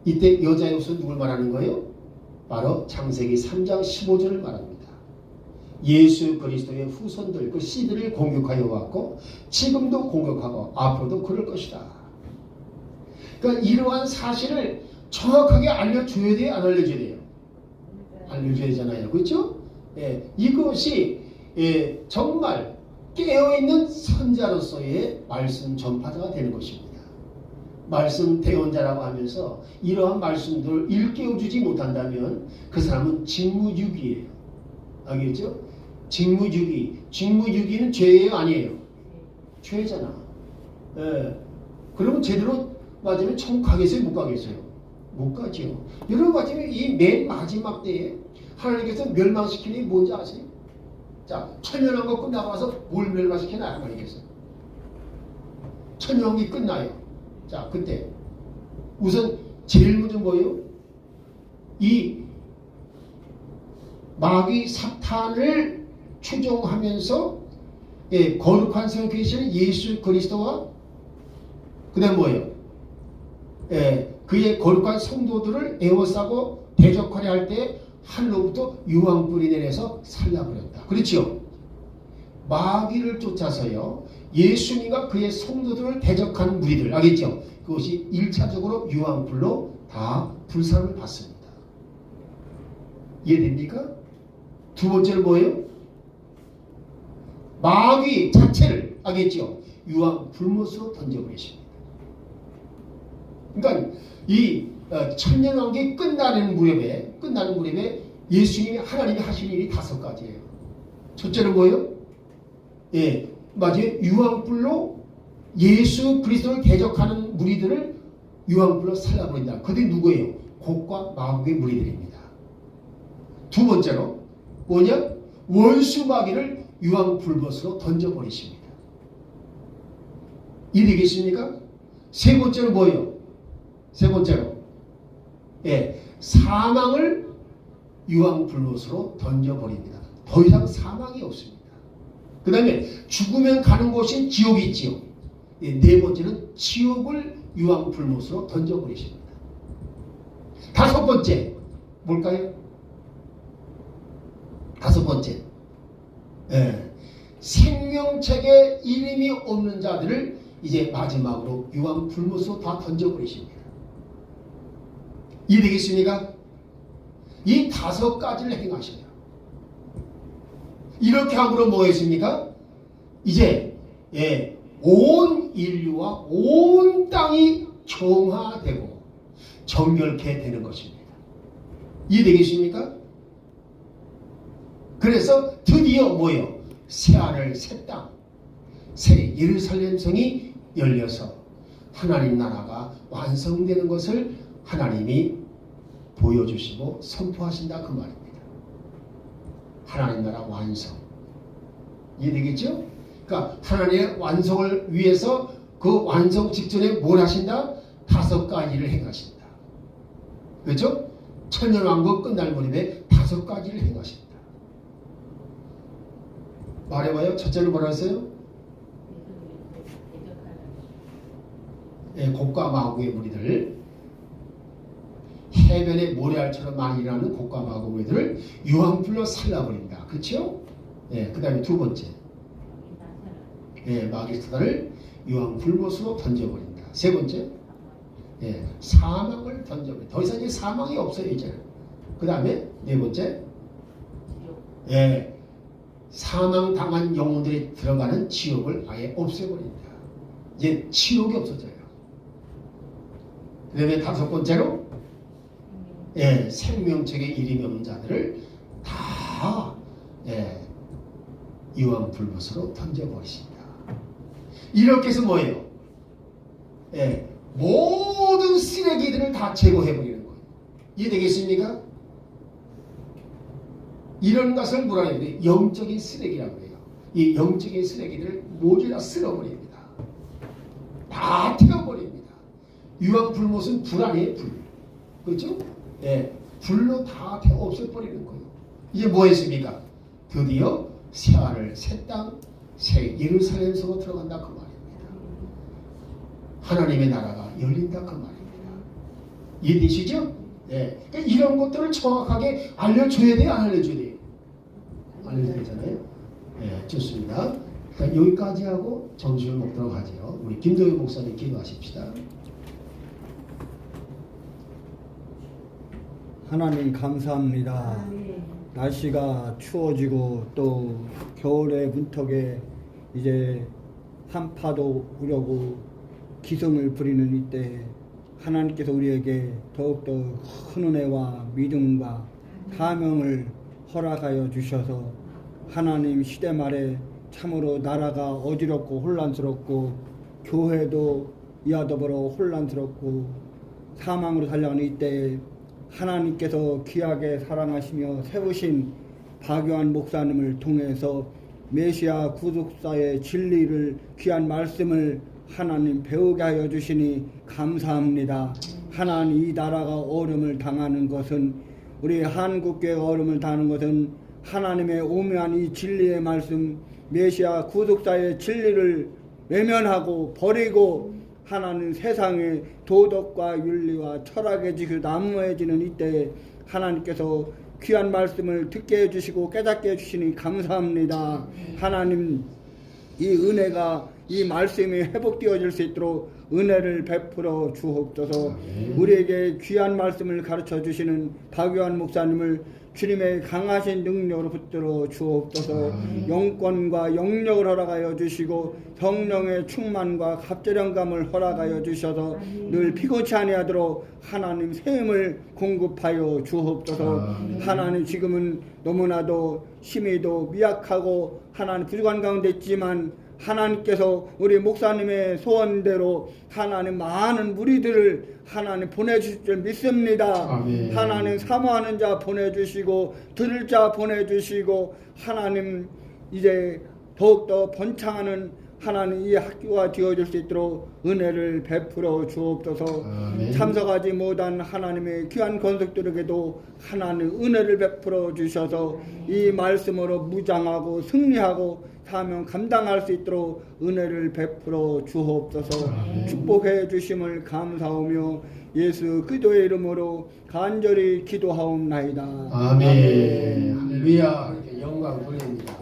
이때 여자의 후손 누굴 말하는 거예요? 바로 창세기 3장 15절을 말합니다. 예수 그리스도의 후손들, 그 씨들을 공격하여 왔고 지금도 공격하고 앞으로도 그럴 것이다. 그러니까 이러한 사실을 정확하게 알려줘야 돼요, 안 알려줘야 돼요? 알려줘야 되잖아요. 그렇죠? 예, 이것이 정말 깨어있는 선자로서의 말씀 전파자가 되는 것입니다. 말씀 대언자라고 하면서 이러한 말씀들을 일깨워주지 못한다면 그 사람은 직무유기예요. 알겠죠? 직무유기는 죄예요, 아니에요? 죄잖아. 예. 그러면 제대로 맞으면 천국 가겠어요, 못 가겠어요? 못 가죠. 여러분 같으면 이 맨 마지막 때에 하나님께서 멸망시키는 게 뭔지 아세요? 자, 천년왕국 끝나고 나서 뭘 멸망시키나 말이겠어요? 천년왕국이 끝나요. 자, 그때 우선 제일 먼저 뭐예요? 이 마귀 사탄을 추종하면서 거룩한 성에 계시는 예수 그리스도와 그 다음 뭐예요? 그의 거룩한 성도들을 에워싸고 대적하려 할 때 하늘로부터 유황불이 내려서 살라버렸다. 그렇죠? 마귀를 쫓아서요, 예수님과 그의 성도들을 대적하는 무리들, 알겠죠? 그것이 1차적으로 유황불로 다 불사를 받습니다. 이해됩니까? 두 번째는 뭐예요? 마귀 자체를 알겠죠? 유황 불못으로 던져버리십니다. 그러니까 이 천년왕국이 끝나는 무렵에 예수님이 하나님이 하신 일이 5가지예요. 첫째는 뭐예요? 예, 맞아요. 유황불로 예수 그리스도를 대적하는 무리들을 유황불로 살라버린다. 그들이 누구예요? 곡과 마곡의 무리들입니다. 두 번째로 뭐냐? 원수 마귀를 유황불못으로 던져버리십니다. 이해되겠습니까? 세 번째로 뭐예요? 세 번째로 예, 사망을 유황불못으로 던져버립니다. 더 이상 사망이 없습니다. 그 다음에 죽으면 가는 곳이 지옥이 있지요. 예, 네 번째는 지옥을 유황불못으로 던져버리십니다. 5번째 뭘까요? 5번째 예, 생명책에 이름이 없는 자들을 이제 마지막으로 유황불못으로 다 던져버리십니다. 이해되겠습니까? 이 5가지를 행하셔요. 이렇게 함으로 뭐겠습니까? 이제 예, 온 인류와 온 땅이 정화되고 정결케 되는 것입니다. 이해되겠습니까? 그래서 드디어 뭐예요? 새하늘 새 땅, 새 예루살렘 성이 열려서 하나님 나라가 완성되는 것을 하나님이 보여주시고 선포하신다 그 말입니다. 하나님 나라 완성. 이해되겠죠? 그러니까 하나님의 완성을 위해서 그 완성 직전에 뭘 하신다? 5가지를 행하신다. 그렇죠? 천년왕국 끝날 무렵에 5가지를 행하신다. 말해봐요. 첫째는 뭐라 했어요? 예, 곡과 마곡의 무리들, 해변의 모래알처럼 많이 일어나는 곡과 마곡의 무리들을 유황불로 살라버린다. 그렇죠? 예, 그 다음에 두 번째, 예, 마귀사단을 유황불못으로 던져버린다. 세 번째, 예, 사망을 던져버린다. 더 이상 이제 사망이 없어요 이제. 그 다음에 네 번째, 예, 사망 당한 영혼들이 들어가는 지옥을 아예 없애버린다. 이제 지옥이 없어져요. 그 다음에 5번째로 예, 생명책에 이름이 없는 자들을 다 예, 유황불못으로 던져버리신다. 이렇게 해서 뭐예요? 예, 모든 쓰레기들을 다 제거해버리는 거예요. 이해되겠습니까? 이런 것을 뭐라 해요? 영적인 쓰레기라고 해요. 이 영적인 쓰레기들을 모두 다 쓸어버립니다. 다 태워버립니다. 유황불못은 불 아니에요, 불. 그렇죠? 예, 불로 다 태워 없애버리는 거예요. 이제 뭐 했습니까? 드디어 새하늘, 새 땅, 새 예루살렘 성으로 들어간다 그 말입니다. 하나님의 나라가 열린다 그 말입니다. 이해되시죠? 예, 그러니까 이런 것들을 정확하게 알려줘야 돼요, 안 알려줘야 돼요? 알려줘야 되잖아요. 예, 좋습니다. 그러니까 여기까지 하고 점심을 먹도록 하죠. 우리 김도희 목사님 기도하십시다. 하나님 감사합니다. 날씨가 추워지고 또 겨울의 문턱에 이제 한파도 오려고 기승을 부리는 이때 하나님께서 우리에게 더욱더 큰 은혜와 믿음과 사명을 허락하여 주셔서 하나님 시대 말에 참으로 나라가 어지럽고 혼란스럽고 교회도 이와 더불어 혼란스럽고 사망으로 달려가는 이때에 하나님께서 귀하게 사랑하시며 세우신 박요한 목사님을 통해서 메시아 구속사의 진리를 귀한 말씀을 하나님 배우게 하여 주시니 감사합니다. 하나님 이 나라가 어려움을 당하는 것은 우리 한국교회가 어려움을 당하는 것은 하나님의 오묘한 이 진리의 말씀 메시아 구속사의 진리를 외면하고 버리고 하나님 세상의 도덕과 윤리와 철학에 지고 난무해지는 이때에 하나님께서 귀한 말씀을 듣게 해주시고 깨닫게 해주시니 감사합니다. 하나님 이 은혜가 이 말씀이 회복되어질 수 있도록 은혜를 베풀어 주옵소서. 우리에게 귀한 말씀을 가르쳐 주시는 박요한 목사님을 주님의 강하신 능력으로 붙들어 주옵소서. 아멘. 영권과 영력을 허락하여 주시고 성령의 충만과 갑절령감을 허락하여 주셔서 늘 피곤치 아니하도록 하나님 샘을 공급하여 주옵소서. 아멘. 하나님 지금은 너무나도 심히도 미약하고 하나님 부족한 가운데 있지만 하나님께서 우리 목사님의 소원대로 하나님 많은 무리들을 하나님 보내주실 줄 믿습니다. 아멘. 하나님 사모하는 자 보내주시고 들을 자 보내주시고 하나님 이제 더욱더 번창하는 하나님 이 학교가 되어줄 수 있도록 은혜를 베풀어 주옵소서. 아멘. 참석하지 못한 하나님의 귀한 권속들에게도 하나님 은혜를 베풀어 주셔서 이 말씀으로 무장하고 승리하고 사명 감당할 수 있도록 은혜를 베풀어 주옵소서. 아멘. 축복해 주심을 감사하며 예수 그리스도의 이름으로 간절히 기도하옵나이다. 아멘. 할렐루야. 이렇게 영광 돌립니다.